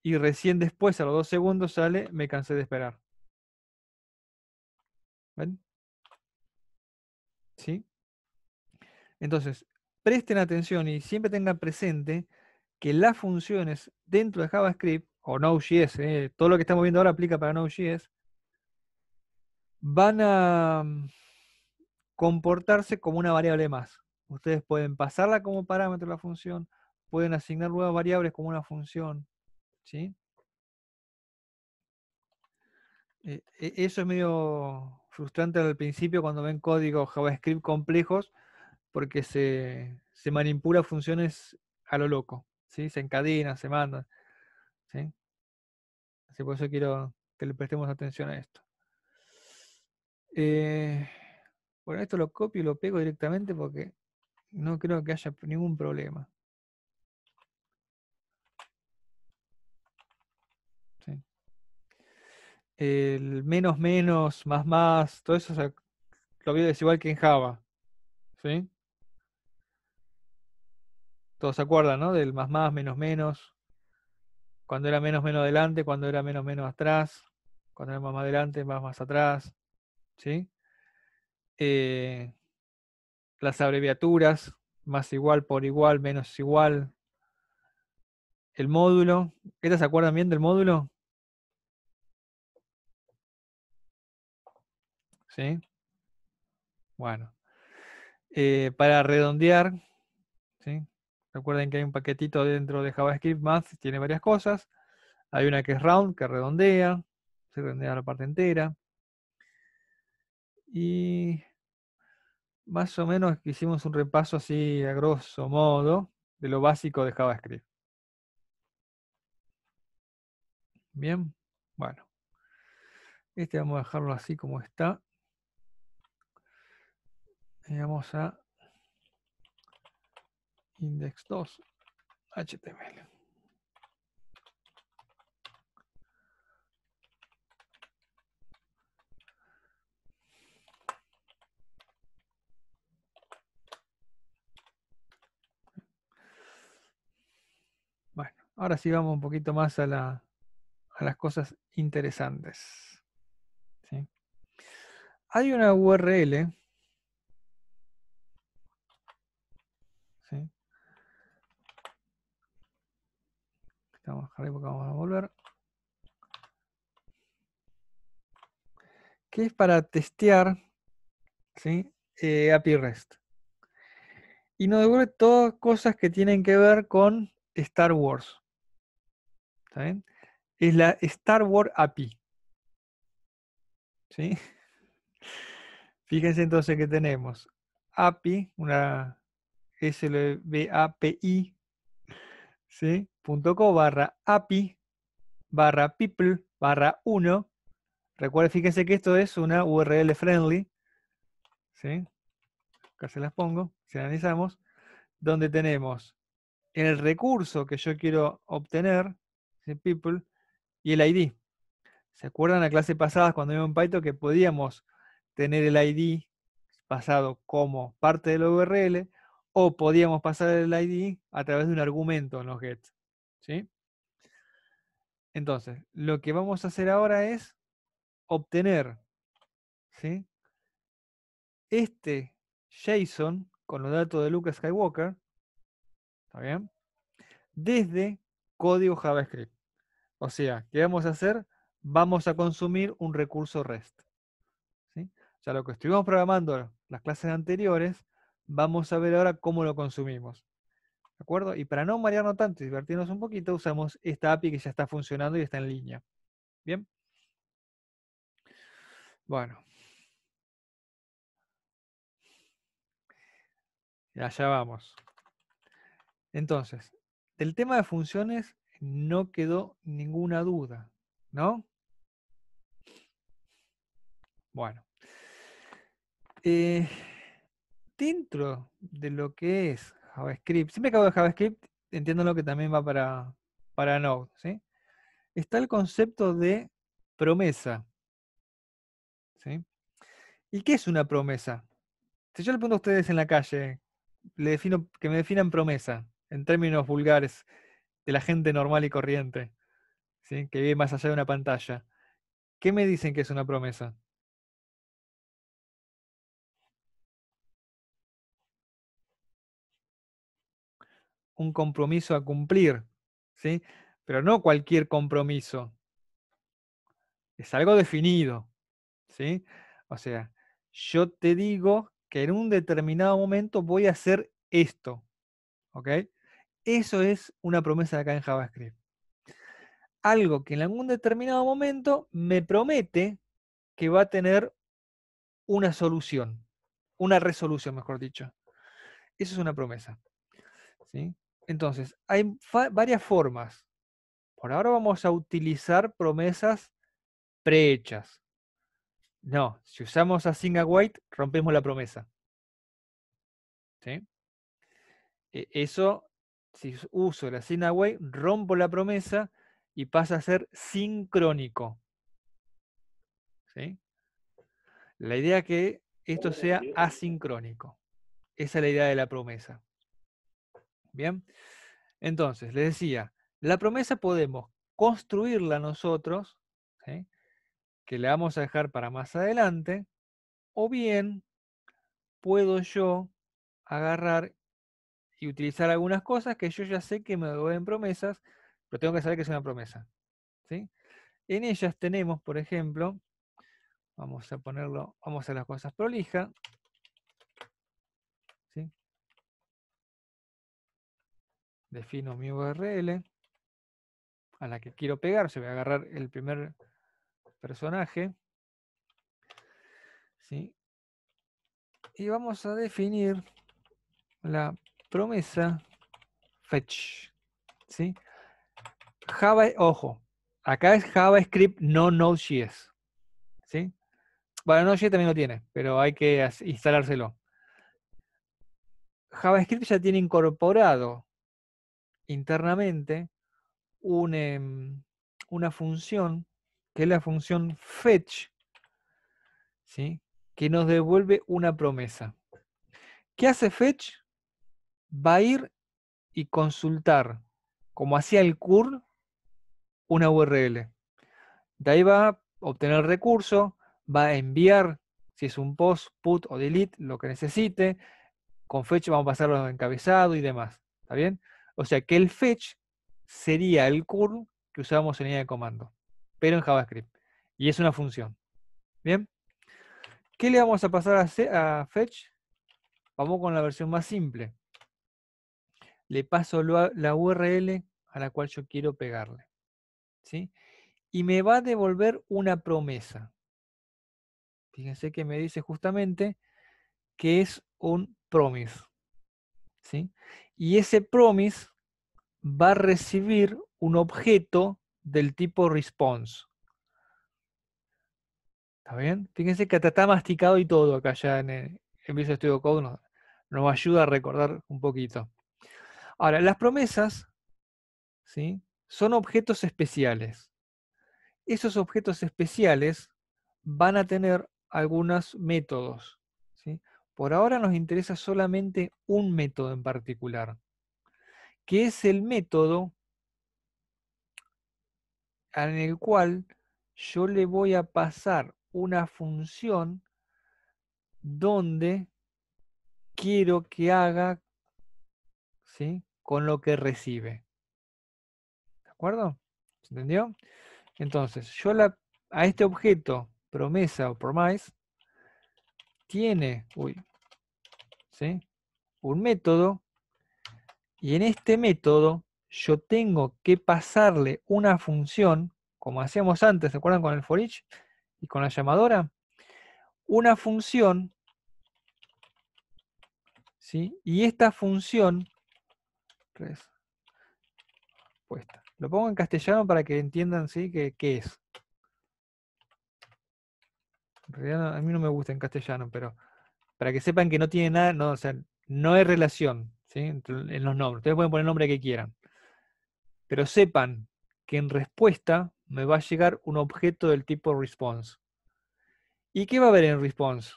Y recién después, a los 2 segundos, sale, me cansé de esperar. ¿Ven? ¿Sí? Entonces, presten atención y siempre tengan presente que las funciones dentro de JavaScript, o Node.js, todo lo que estamos viendo ahora aplica para Node.js, van a comportarse como una variable más. Ustedes pueden pasarla como parámetro la función, pueden asignar nuevas variables como una función. ¿Sí? Eso es medio frustrante al principio cuando ven códigos JavaScript complejos, porque se manipula funciones a lo loco. ¿Sí? Se encadenan, se mandan. ¿Sí? Así por eso quiero que le prestemos atención a esto. Bueno, esto lo copio y lo pego directamente porque no creo que haya ningún problema. ¿Sí? El menos, menos, más, todo eso lo veo desigual que en Java. ¿Sí? Todos se acuerdan, ¿no? Del más, menos, menos. Cuando era menos, menos adelante, cuando era menos, menos atrás. Cuando era más adelante, más atrás. ¿Sí? Las abreviaturas, más igual, por igual, menos igual. El módulo. ¿Estas se acuerdan bien del módulo? ¿Sí? Bueno. Para redondear, ¿sí? Recuerden que hay un paquetito dentro de JavaScript Math, tiene varias cosas. Hay una que es round, que redondea, se redondea la parte entera. Y más o menos hicimos un repaso así a grosso modo de lo básico de JavaScript. Bien, bueno. Este vamos a dejarlo así como está. Y vamos a index2 HTML. Bueno, ahora sí vamos un poquito más a las cosas interesantes. ¿Sí? Hay una URL. ¿Sí? Vamos a dejar ahí porque vamos a volver. Que es para testear, ¿sí? API REST. Y nos devuelve todas cosas que tienen que ver con Star Wars. ¿Está bien? Es la Star Wars API. ¿Sí? Fíjense entonces que tenemos API, una slvapi, ¿sí? .co /API /people /1. Recuerden, fíjense que esto es una URL friendly. ¿Sí? Acá se las pongo, si analizamos, donde tenemos el recurso que yo quiero obtener, ¿sí? People, y el ID. ¿Se acuerdan la clase pasada cuando vimos en Python que podíamos tener el ID pasado como parte de la URL o podíamos pasar el ID a través de un argumento en los gets? ¿Sí? Entonces, lo que vamos a hacer ahora es obtener, ¿sí? Este JSON con los datos de Luke Skywalker, ¿está bien? Desde código JavaScript. O sea, ¿qué vamos a hacer? Vamos a consumir un recurso REST. ¿Sí? O sea, lo que estuvimos programando las clases anteriores, vamos a ver ahora cómo lo consumimos. ¿De acuerdo? Y para no marearnos tanto y divertirnos un poquito, usamos esta API que ya está funcionando y está en línea. ¿Bien? Bueno. Y allá vamos. Entonces, del tema de funciones no quedó ninguna duda, ¿no? Bueno. Dentro de lo que es JavaScript, siempre que hablo de JavaScript, entiendo lo que también va para Node, ¿sí? Está el concepto de promesa, ¿sí? ¿Y qué es una promesa? Si yo le pregunto a ustedes en la calle, que me definan promesa, en términos vulgares, de la gente normal y corriente, ¿sí? Que vive más allá de una pantalla, ¿qué me dicen que es una promesa? Un compromiso a cumplir, ¿sí? Pero no cualquier compromiso. Es algo definido, ¿sí? O sea, yo te digo que en un determinado momento voy a hacer esto, ¿ok? Eso es una promesa de acá en JavaScript. Algo que en algún determinado momento me promete que va a tener una solución, una resolución, mejor dicho. Eso es una promesa, ¿sí? Entonces, hay varias formas. Por ahora vamos a utilizar promesas prehechas. No, si usamos async await, rompemos la promesa. ¿Sí? Eso, si uso el async await, rompo la promesa y pasa a ser sincrónico. ¿Sí? La idea es que esto sea asincrónico. Esa es la idea de la promesa. Bien. Entonces, les decía, la promesa podemos construirla nosotros, ¿sí? Que le vamos a dejar para más adelante, o bien puedo yo agarrar y utilizar algunas cosas que yo ya sé que me devuelven promesas, pero tengo que saber que es una promesa, ¿sí? En ellas tenemos, por ejemplo, vamos a ponerlo, vamos a hacer las cosas prolija, ¿sí? Defino mi URL a la que quiero pegar, se voy a agarrar el primer personaje, ¿sí? Y vamos a definir la promesa fetch, ¿sí? Java, ojo, acá es JavaScript, no Node.js, ¿sí? Bueno, Node.js también lo tiene, pero hay que instalárselo. JavaScript ya tiene incorporado internamente una función, que es la función fetch, ¿sí? Que nos devuelve una promesa. ¿Qué hace fetch? Va a ir y consultar, como hacía el curl, una URL. De ahí va a obtener el recurso, va a enviar, si es un post, put o delete, lo que necesite. Con fetch vamos a pasarlo encabezado y demás. ¿Está bien? O sea que el fetch sería el curl que usábamos en línea de comando, pero en JavaScript. Y es una función. ¿Bien? ¿Qué le vamos a pasar a fetch? Vamos con la versión más simple. Le paso la URL a la cual yo quiero pegarle, ¿sí? Y me va a devolver una promesa. Fíjense que me dice justamente que es un promise, ¿sí? Y ese promise va a recibir un objeto del tipo response. ¿Está bien? Fíjense que está masticado y todo acá ya en Visual Studio Code nos ayuda a recordar un poquito. Ahora, las promesas, ¿sí? Son objetos especiales. Esos objetos especiales van a tener algunos métodos, ¿sí? Por ahora nos interesa solamente un método en particular, que es el método en el cual yo le voy a pasar una función donde quiero que haga, ¿sí? Con lo que recibe. ¿De acuerdo? ¿Se entendió? Entonces, yo a este objeto, promesa o promise, tiene ¿sí? Un método, y en este método yo tengo que pasarle una función, como hacíamos antes, ¿se acuerdan con el for each y con la llamadora? Una función, ¿sí? Y esta función, respuesta. Lo pongo en castellano para que entiendan, ¿sí? ¿Qué es? En realidad a mí no me gusta en castellano, pero para que sepan que no tiene nada, no, o sea, no hay relación, ¿sí? En los nombres. Ustedes pueden poner el nombre que quieran. Pero sepan que en respuesta me va a llegar un objeto del tipo response. ¿Y qué va a haber en response?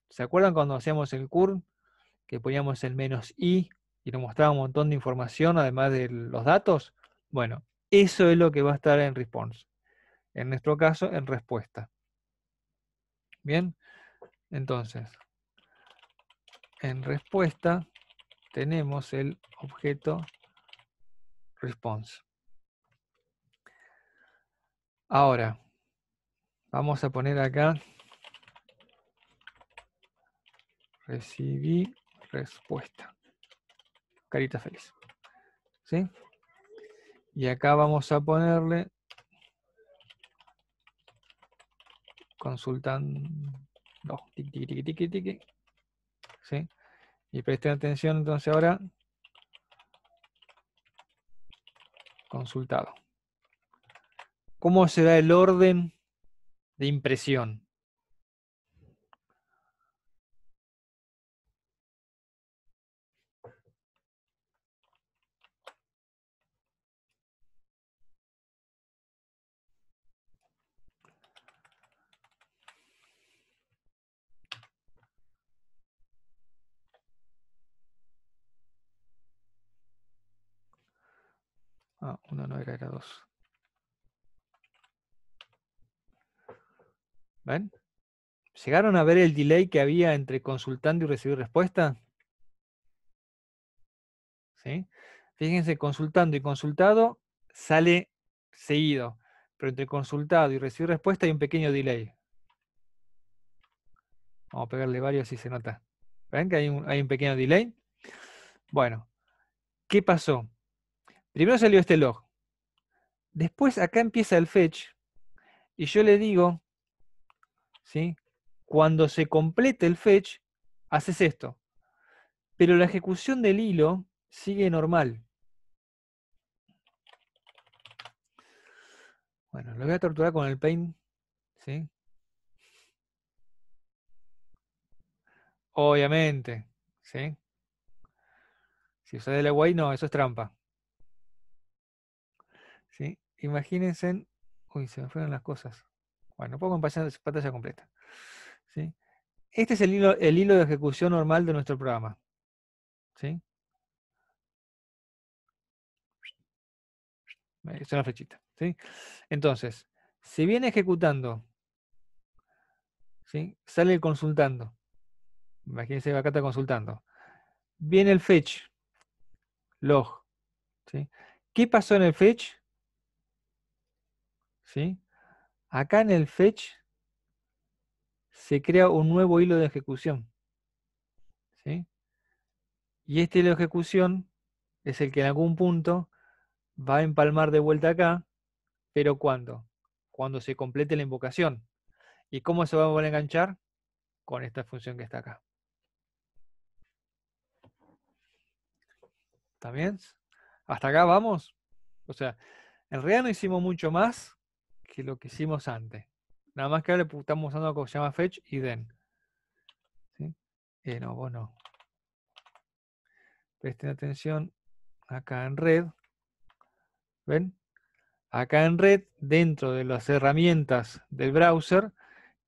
¿Se acuerdan cuando hacíamos el curl? Que poníamos el "-i" y nos mostraba un montón de información además de los datos. Bueno, eso es lo que va a estar en response. En nuestro caso, en respuesta. Bien, entonces, en respuesta tenemos el objeto response. Ahora, vamos a poner acá recibí respuesta. Carita feliz. ¿Sí? Y acá vamos a ponerle consultando. No, tiqui, tiqui, tiqui, tiqui, tiqui. ¿Sí? Y presten atención entonces ahora. Consultado. ¿Cómo se da el orden de impresión? Ah, 1 no era 2. ¿Ven? ¿Llegaron a ver el delay que había entre consultando y recibir respuesta? ¿Sí? Fíjense, consultando y consultado sale seguido, pero entre consultado y recibir respuesta hay un pequeño delay. Vamos a pegarle varios si se nota. ¿Ven que hay un pequeño delay? Bueno, ¿qué pasó? Primero salió este log. Después acá empieza el fetch y yo le digo, ¿sí? Cuando se complete el fetch, haces esto. Pero la ejecución del hilo sigue normal. Bueno, lo voy a torturar con el paint, ¿sí? Obviamente, ¿sí? Si usas el away, no, eso es trampa. ¿Sí? Imagínense. Uy, se me fueron las cosas. Bueno, pongo en pantalla completa. ¿Sí? Este es el hilo de ejecución normal de nuestro programa. ¿Sí? Es una flechita. ¿Sí? Entonces, si viene ejecutando, ¿sí? Sale el consultando. Imagínense que acá está consultando. Viene el fetch, log. ¿Sí? ¿Qué pasó en el fetch? ¿Sí? Acá en el fetch se crea un nuevo hilo de ejecución. ¿Sí? Y este hilo de ejecución es el que en algún punto va a empalmar de vuelta acá, pero ¿cuándo? Cuando se complete la invocación. ¿Y cómo se va a volver a enganchar? Con esta función que está acá. ¿Está bien? ¿Hasta acá vamos? O sea, en realidad no hicimos mucho más que lo que hicimos antes. Nada más que ahora le estamos usando algo que se llama fetch y then. ¿Sí? No, vos no. Presten atención acá en red. ¿Ven? Acá en red, dentro de las herramientas del browser,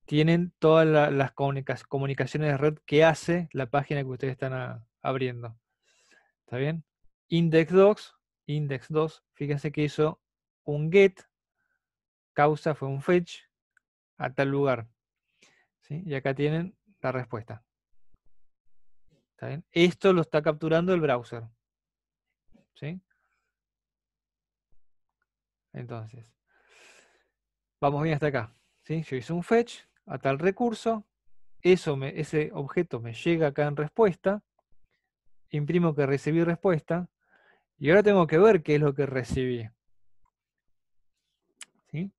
tienen todas las comunicaciones de red que hace la página que ustedes están abriendo. ¿Está bien? Index 2, fíjense que hizo un get, causa fue un fetch a tal lugar. ¿Sí? Y acá tienen la respuesta. ¿Está bien? Esto lo está capturando el browser. ¿Sí? Entonces, vamos bien hasta acá. ¿Sí? Yo hice un fetch a tal recurso, ese objeto me llega acá en respuesta, imprimo que recibí respuesta, y ahora tengo que ver qué es lo que recibí. ¿Sí?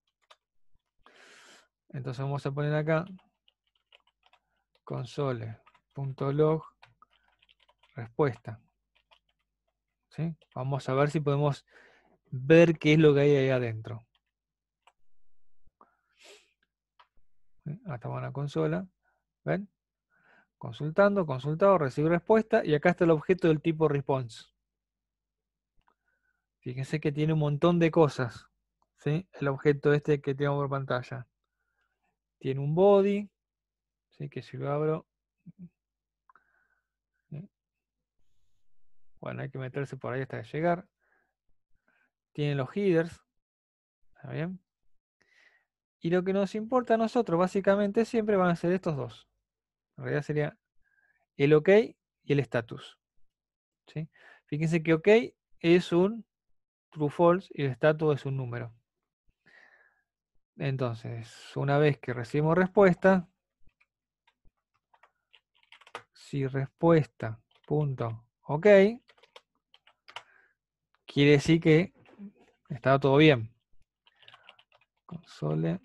Entonces vamos a poner acá console.log respuesta. ¿Sí? Vamos a ver si podemos ver qué es lo que hay ahí adentro. ¿Sí? Hasta va la consola. ¿Ven? Consultando, consultado, recibir respuesta. Y acá está el objeto del tipo response. Fíjense que tiene un montón de cosas. ¿Sí? El objeto este que tengo por pantalla. Tiene un body. ¿Sí? Que si lo abro. ¿Sí? Bueno, hay que meterse por ahí hasta llegar. Tiene los headers. ¿Está bien? Y lo que nos importa a nosotros básicamente siempre van a ser estos dos. En realidad sería el OK y el status. ¿Sí? Fíjense que OK es un true false y el status es un número. Entonces, una vez que recibimos respuesta, si respuesta punto OK, quiere decir que está todo bien. Console,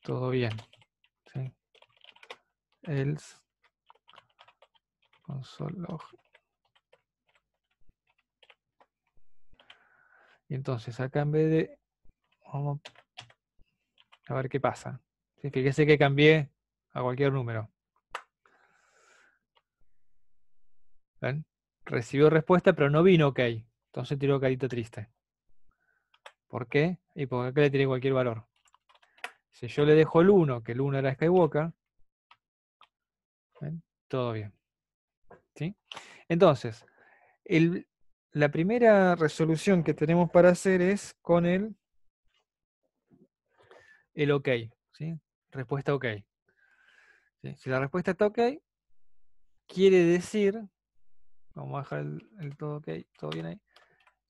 todo bien. ¿Sí? Else, console log. Y entonces acá en vez de, vamos a ver qué pasa. ¿Sí? Fíjese que cambié a cualquier número. ¿Ven? Recibió respuesta, pero no vino OK. Entonces tiró carita triste. ¿Por qué? Y porque acá le tiré cualquier valor. Si yo le dejo el 1, que el 1 era Skywalker, ¿ven? Todo bien. ¿Sí? Entonces, la primera resolución que tenemos para hacer es con el OK, ¿sí? Respuesta OK. ¿Sí? Si la respuesta está OK, quiere decir, vamos a dejar el todo OK, todo bien ahí,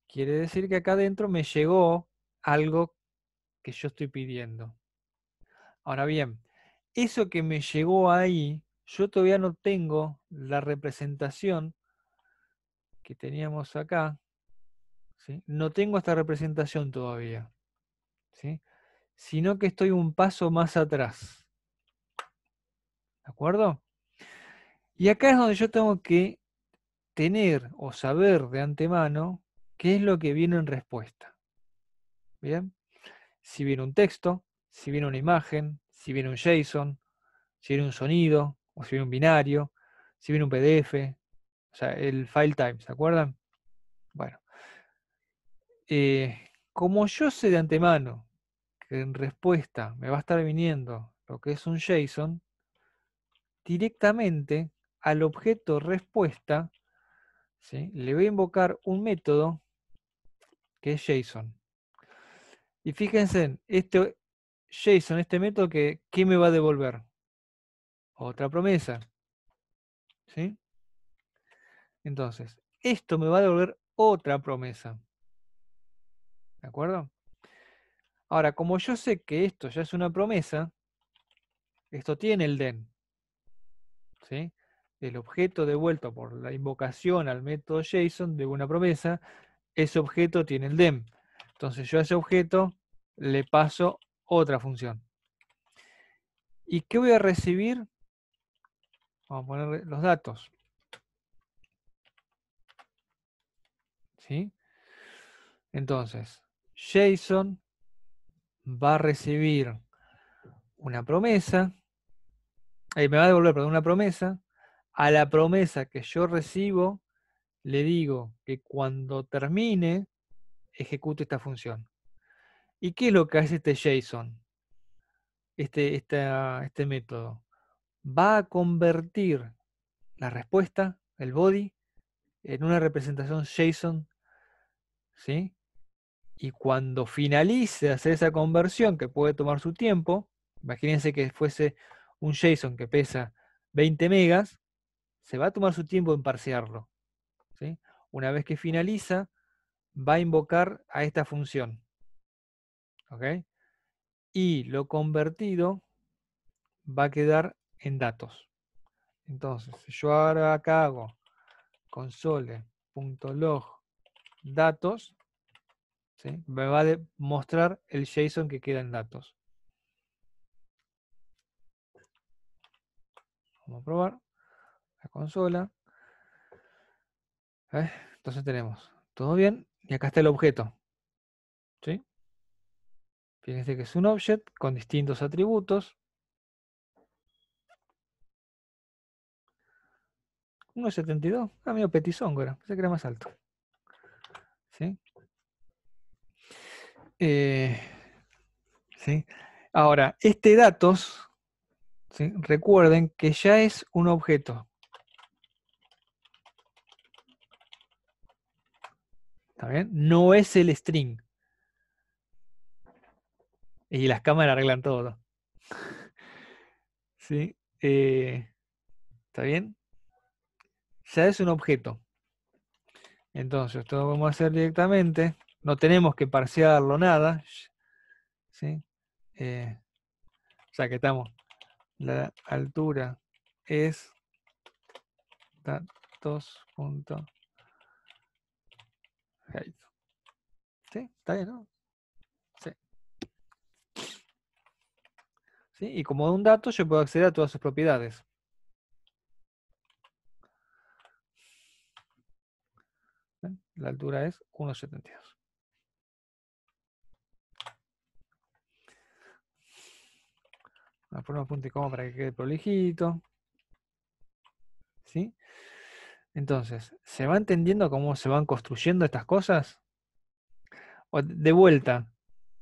quiere decir que acá adentro me llegó algo que yo estoy pidiendo. Ahora bien, eso que me llegó ahí, yo todavía no tengo la representación que teníamos acá, ¿sí? No tengo esta representación todavía, ¿sí? Sino que estoy un paso más atrás. ¿De acuerdo? Y acá es donde yo tengo que tener o saber de antemano qué es lo que viene en respuesta. ¿Bien? Si viene un texto, si viene una imagen, si viene un JSON, si viene un sonido, o si viene un binario, si viene un PDF, o sea, el file type, ¿se acuerdan? Bueno, como yo sé de antemano que en respuesta me va a estar viniendo lo que es un JSON, directamente al objeto respuesta, ¿sí? Le voy a invocar un método que es JSON. Y fíjense, este JSON, este método, ¿qué me va a devolver? Otra promesa. ¿Sí? Entonces, esto me va a devolver otra promesa. ¿De acuerdo? Ahora, como yo sé que esto ya es una promesa, esto tiene el den. ¿Sí? El objeto devuelto por la invocación al método JSON de una promesa, ese objeto tiene el den. Entonces yo a ese objeto le paso otra función. ¿Y qué voy a recibir? Vamos a poner los datos. ¿Sí? Entonces, JSON va a recibir una promesa, me va a devolver, perdón, una promesa. A la promesa que yo recibo, le digo que cuando termine, ejecute esta función. ¿Y qué es lo que hace este JSON? Este método. Va a convertir la respuesta, el body, en una representación JSON, ¿sí? Y cuando finalice de hacer esa conversión, que puede tomar su tiempo, imagínense que fuese un JSON que pesa 20 megas, se va a tomar su tiempo en parsearlo, ¿sí? Una vez que finaliza, va a invocar a esta función, ¿ok? Y lo convertido va a quedar en datos. Entonces, si yo ahora acá hago console.log datos, ¿sí? Me va a mostrar el JSON que queda en datos. Vamos a probar la consola. Entonces tenemos todo bien y acá está el objeto. ¿Sí? Fíjense que es un object con distintos atributos. 1.72. Ah, medio petizongo era. Pensé que era más alto. ¿Sí? ¿Sí? Ahora, este datos, ¿sí? Recuerden que ya es un objeto. ¿Está bien? No es el string. Y las cámaras arreglan todo. ¿Sí? ¿Está bien? Ya es un objeto. Entonces, esto lo vamos a hacer directamente. No tenemos que parsearlo nada. ¿Sí? Ya que estamos. La altura es datos.height. ¿Sí? ¿Está bien, no? Sí. ¿Sí? Y como un dato, yo puedo acceder a todas sus propiedades. ¿Ven? La altura es 1.72. Voy a poner un punto y coma para que quede prolijito. ¿Sí? Entonces, ¿se va entendiendo cómo se van construyendo estas cosas? De vuelta,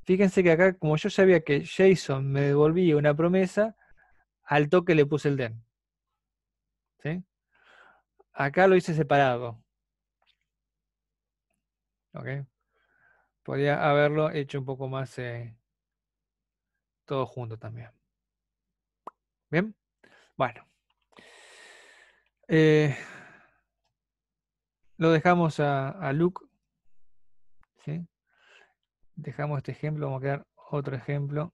fíjense que acá, como yo sabía que JSON me devolvía una promesa, al toque le puse el den. ¿Sí? Acá lo hice separado. ¿Ok? Podría haberlo hecho un poco más todo junto también. ¿Bien? Bueno. Lo dejamos a Luke. ¿Sí? Dejamos este ejemplo. Vamos a crear otro ejemplo.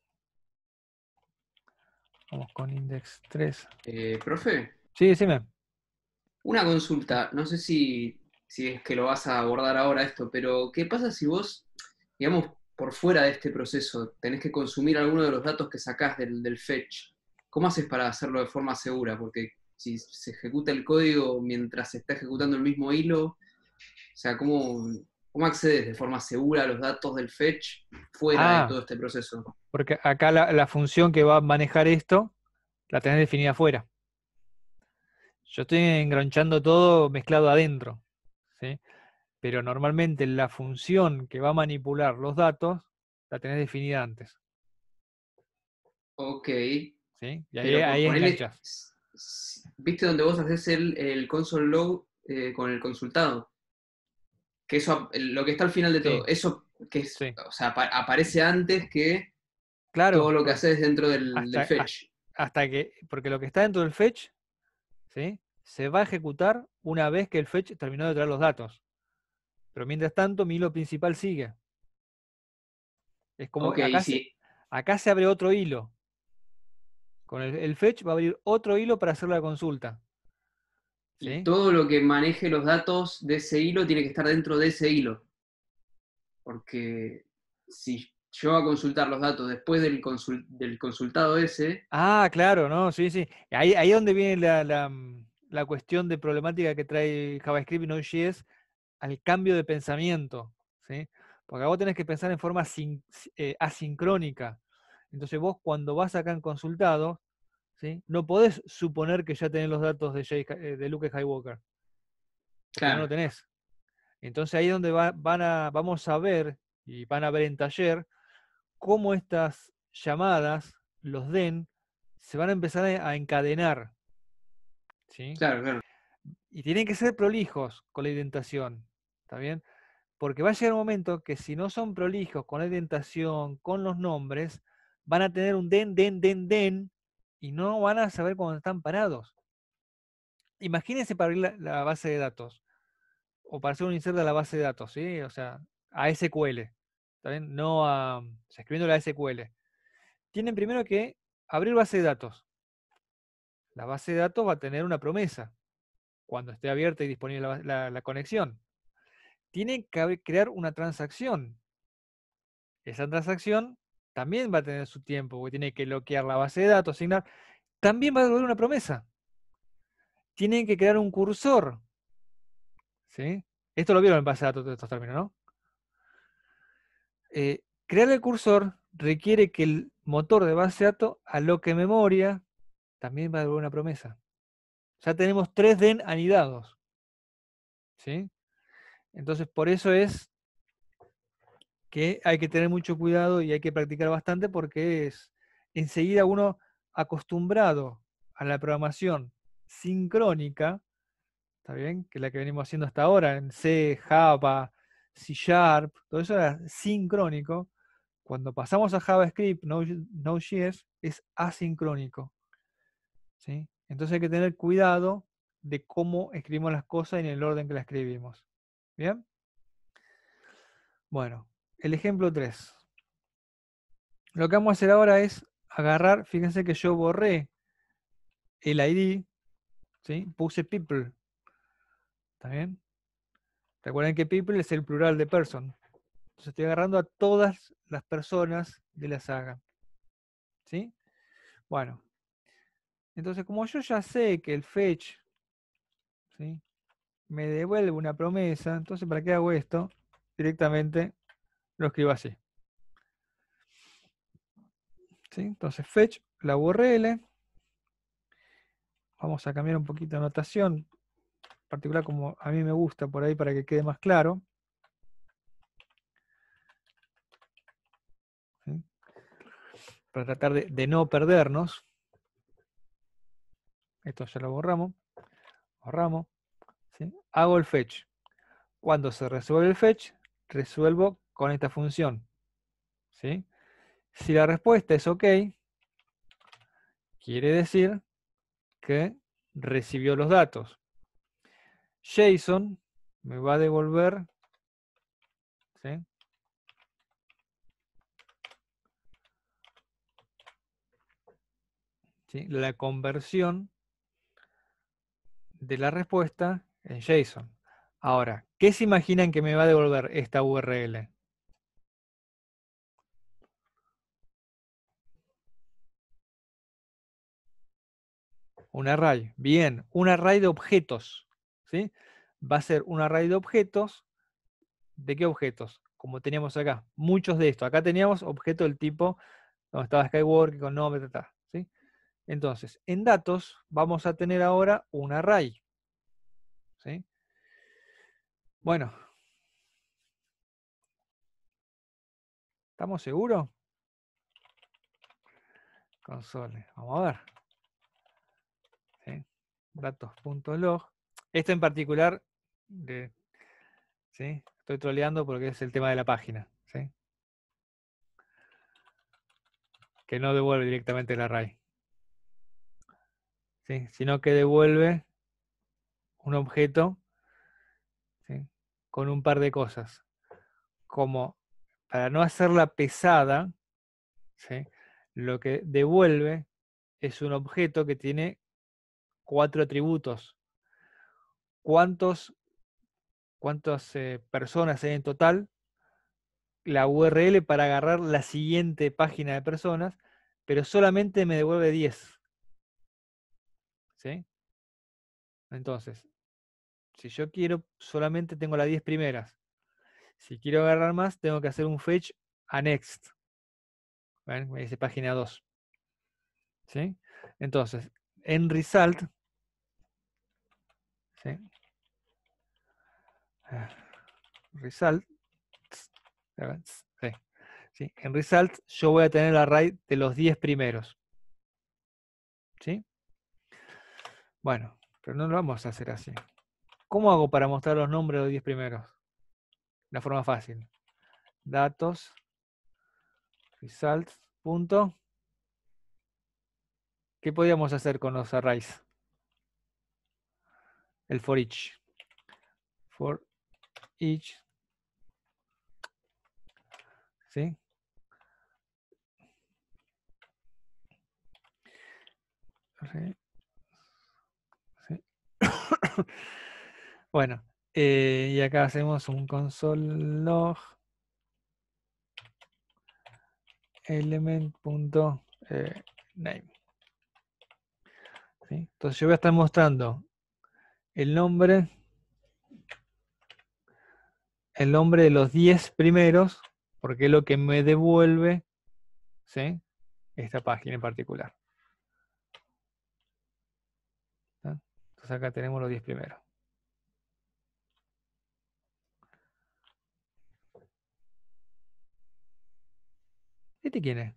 Vamos con index 3. Profe, Sí, decime. una consulta. No sé si es que lo vas a abordar ahora esto, pero ¿qué pasa si vos, digamos, por fuera de este proceso, tenés que consumir alguno de los datos que sacás del fetch? ¿Cómo haces para hacerlo de forma segura? Porque si se ejecuta el código mientras se está ejecutando el mismo hilo, o sea, ¿cómo accedes de forma segura a los datos del fetch fuera de todo este proceso? Porque acá la función que va a manejar esto la tenés definida afuera. Yo estoy engranchando todo mezclado adentro. ¿Sí? Pero normalmente la función que va a manipular los datos la tenés definida antes. Ok, ¿Sí? Y ahí, pero ahí ponele, enganchás. ¿viste donde vos haces el console log con el consultado? Que eso, lo que está al final de Sí, todo, eso que es, sí. o sea, aparece antes que todo Claro, lo que haces dentro del hasta, fetch. hasta que, porque lo que está dentro del fetch, ¿sí? Se va a ejecutar una vez que el fetch terminó de traer los datos. Pero mientras tanto, mi hilo principal sigue. Es como, Ok, sí. acá se abre otro hilo. Con el fetch va a abrir otro hilo para hacer la consulta. Y ¿Sí? todo lo que maneje los datos de ese hilo tiene que estar dentro de ese hilo. Porque si yo voy a consultar los datos después del consultado ese, Ah, claro, ¿no? Sí, sí. Ahí es donde viene la cuestión de problemática que trae JavaScript y Node.js al cambio de pensamiento, ¿sí? Porque vos tenés que pensar en forma asincrónica. Entonces vos cuando vas acá en consultado, ¿sí? No podés suponer que ya tenés los datos de Luke Skywalker, porque no lo claro, tenés. Entonces ahí es donde vamos a ver, y van a ver en taller, cómo estas llamadas, los DEN, se van a empezar a encadenar, ¿sí? claro, claro. Y tienen que ser prolijos con la indentación, ¿está bien? Porque va a llegar un momento que si no son prolijos con la indentación, con los nombres, van a tener un DEN, DEN, DEN, DEN, y no van a saber cuándo están parados. Imagínense para abrir la base de datos, o para hacer un insert de la base de datos, ¿sí? O sea, a SQL, ¿está bien? No a, o sea, escribiendo la SQL. Tienen primero que abrir base de datos. La base de datos va a tener una promesa cuando esté abierta y disponible la conexión. Tienen que crear una transacción. Esa transacción también va a tener su tiempo, porque tiene que bloquear la base de datos, asignar. También va a devolver una promesa. Tienen que crear un cursor. ¿Sí? Esto lo vieron en base de datos de estos términos, ¿no? Crear el cursor requiere que el motor de base de datos aloque memoria. También va a devolver una promesa. Ya tenemos 3 DEN anidados. ¿Sí? Entonces, por eso es que hay que tener mucho cuidado y hay que practicar bastante porque es enseguida uno acostumbrado a la programación sincrónica, ¿está bien? Que es la que venimos haciendo hasta ahora en C, Java, C Sharp, todo eso era sincrónico. Cuando pasamos a JavaScript, Node.js es asincrónico, ¿sí? Entonces hay que tener cuidado de cómo escribimos las cosas y en el orden que las escribimos. ¿Bien? Bueno, el ejemplo 3. Lo que vamos a hacer ahora es agarrar, fíjense que yo borré el ID, ¿sí? Puse people, ¿está bien? Recuerden que people es el plural de person. Entonces estoy agarrando a todas las personas de la saga, ¿sí? Bueno, entonces como yo ya sé que el fetch, ¿sí? Me devuelve una promesa, entonces ¿para qué hago esto? Directamente lo escribo así, ¿sí? Entonces fetch, la URL, vamos a cambiar un poquito de notación, particular como a mí me gusta por ahí para que quede más claro. ¿Sí? Para tratar de no perdernos. Esto ya lo borramos. Borramos. ¿Sí? Hago el fetch. Cuando se resuelve el fetch, resuelvo con esta función. ¿Sí? Si la respuesta es OK, quiere decir que recibió los datos. JSON me va a devolver, ¿sí?, ¿sí?, la conversión de la respuesta en JSON. Ahora, ¿qué se imaginan que me va a devolver esta URL? Un array. Bien, un array de objetos. ¿Sí? Va a ser un array de objetos. ¿De qué objetos? Como teníamos acá. Muchos de estos. Acá teníamos objetos del tipo donde estaba Skywalker con nombre, ¿sí? Entonces, en datos vamos a tener ahora un array. ¿Sí? Bueno. ¿Estamos seguros? Console. Vamos a ver. ¿Sí? Datos.log. Esto en particular, ¿sí?, estoy troleando porque es el tema de la página. ¿Sí? Que no devuelve directamente el array. ¿Sí? Sino que devuelve un objeto, ¿sí?, con un par de cosas. Como para no hacerla pesada, ¿sí?, lo que devuelve es un objeto que tiene 4 atributos. ¿Cuántas personas hay en total? La URL para agarrar la siguiente página de personas, pero solamente me devuelve 10. ¿Sí? Entonces, si yo quiero, solamente tengo las 10 primeras. Si quiero agarrar más, tengo que hacer un fetch a next. ¿Ven? Me dice página 2. ¿Sí? Entonces, en result, ¿sí?, result, ¿sí?, ¿sí?, en result yo voy a tener el array de los 10 primeros. ¿Sí? Bueno, pero no lo vamos a hacer así. ¿Cómo hago para mostrar los nombres de los 10 primeros? De una forma fácil. Datos, results, punto. ¿Qué podíamos hacer con los arrays? El for each. For each. ¿Sí? Sí. Sí. Bueno, y acá hacemos un console log element.name. ¿Sí? Entonces yo voy a estar mostrando el nombre de los 10 primeros, porque es lo que me devuelve, ¿sí?, esta página en particular. ¿Sí? Entonces acá tenemos los 10 primeros. ¿Este quién es?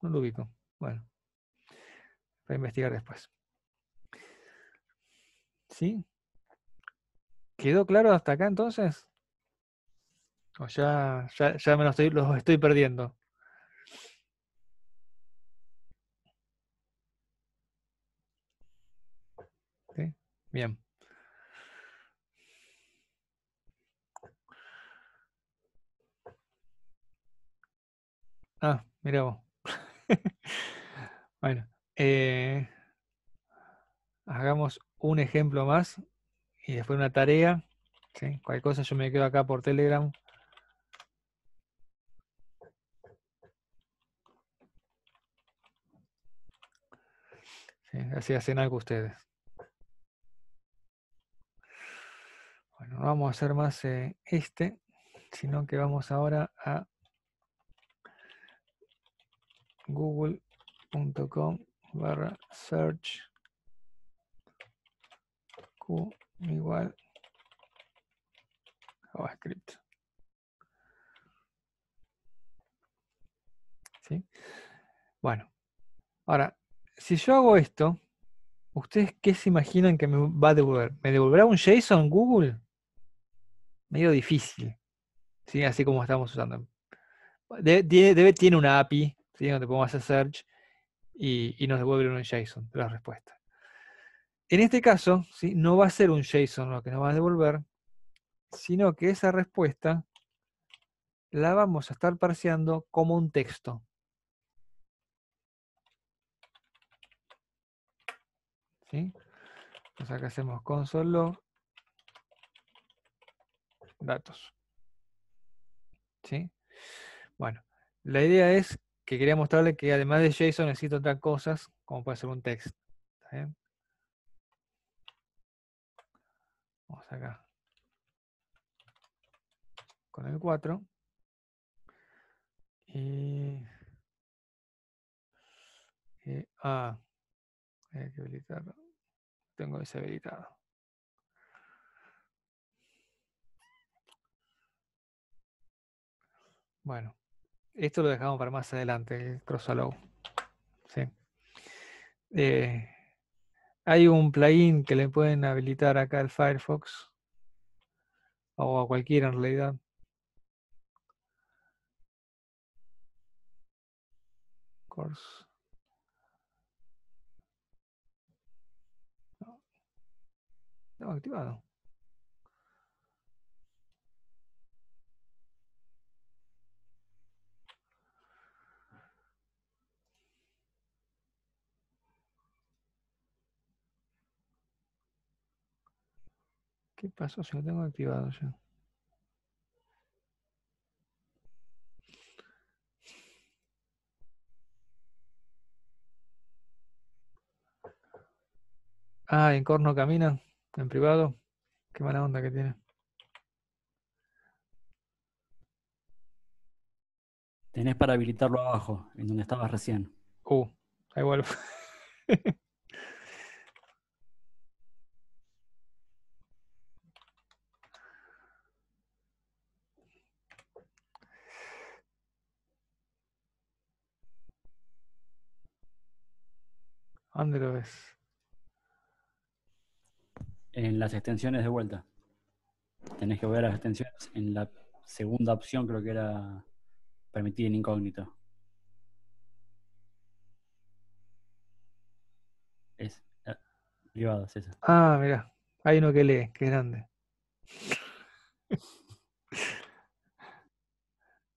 No lo ubico. Bueno, voy a investigar después. ¿Sí? ¿Quedó claro hasta acá entonces? O ya me los estoy perdiendo. ¿Sí? Bien. Ah, mira vos. Bueno, hagamos un ejemplo más y después una tarea. ¿Sí? Cualquier cosa yo me quedo acá por Telegram. ¿Sí? Así hacen algo ustedes. Bueno, no vamos a hacer más sino que vamos ahora a google.com/search q igual JavaScript. ¿Sí? Bueno, ahora, si yo hago esto, ¿ustedes qué se imaginan que me va a devolver? ¿Me devolverá un JSON Google? Medio difícil. ¿sí? Así como estamos usando. Tiene una API, ¿sí? Donde podemos hacer search y nos devuelve un JSON de la respuesta. En este caso, ¿sí? No va a ser un JSON lo que nos va a devolver, sino que esa respuesta la vamos a estar parseando como un texto. ¿Sí? Entonces acá hacemos console log datos. ¿Sí? Bueno, la idea es que quería mostrarle que además de JSON necesito otras cosas, como puede ser un text. ¿Está bien? Vamos acá con el 4. Y hay que habilitarlo. Tengo deshabilitado. Bueno, esto lo dejamos para más adelante, el cross-allow. ¿Sí? Hay un plugin que le pueden habilitar acá al Firefox, o a cualquiera en realidad. Course. No, activado. ¿Qué pasó si lo tengo activado yo? Ah, en Core no camina, en privado. Qué mala onda que tiene. Tenés para habilitarlo abajo, en donde estabas recién. Ahí vuelvo. ¿Dónde lo ves? En las extensiones de vuelta. Tenés que ver las extensiones. En la segunda opción creo que era permitir en incógnito. Es privado, es esa. Ah, mirá. Hay uno que lee, que es grande.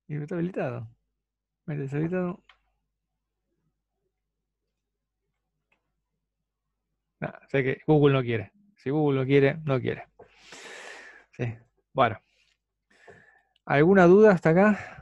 Y está habilitado. Mira, deshabilitado. No, sé que Google no quiere. Si Google no quiere, no quiere. Sí. Bueno. ¿Alguna duda hasta acá?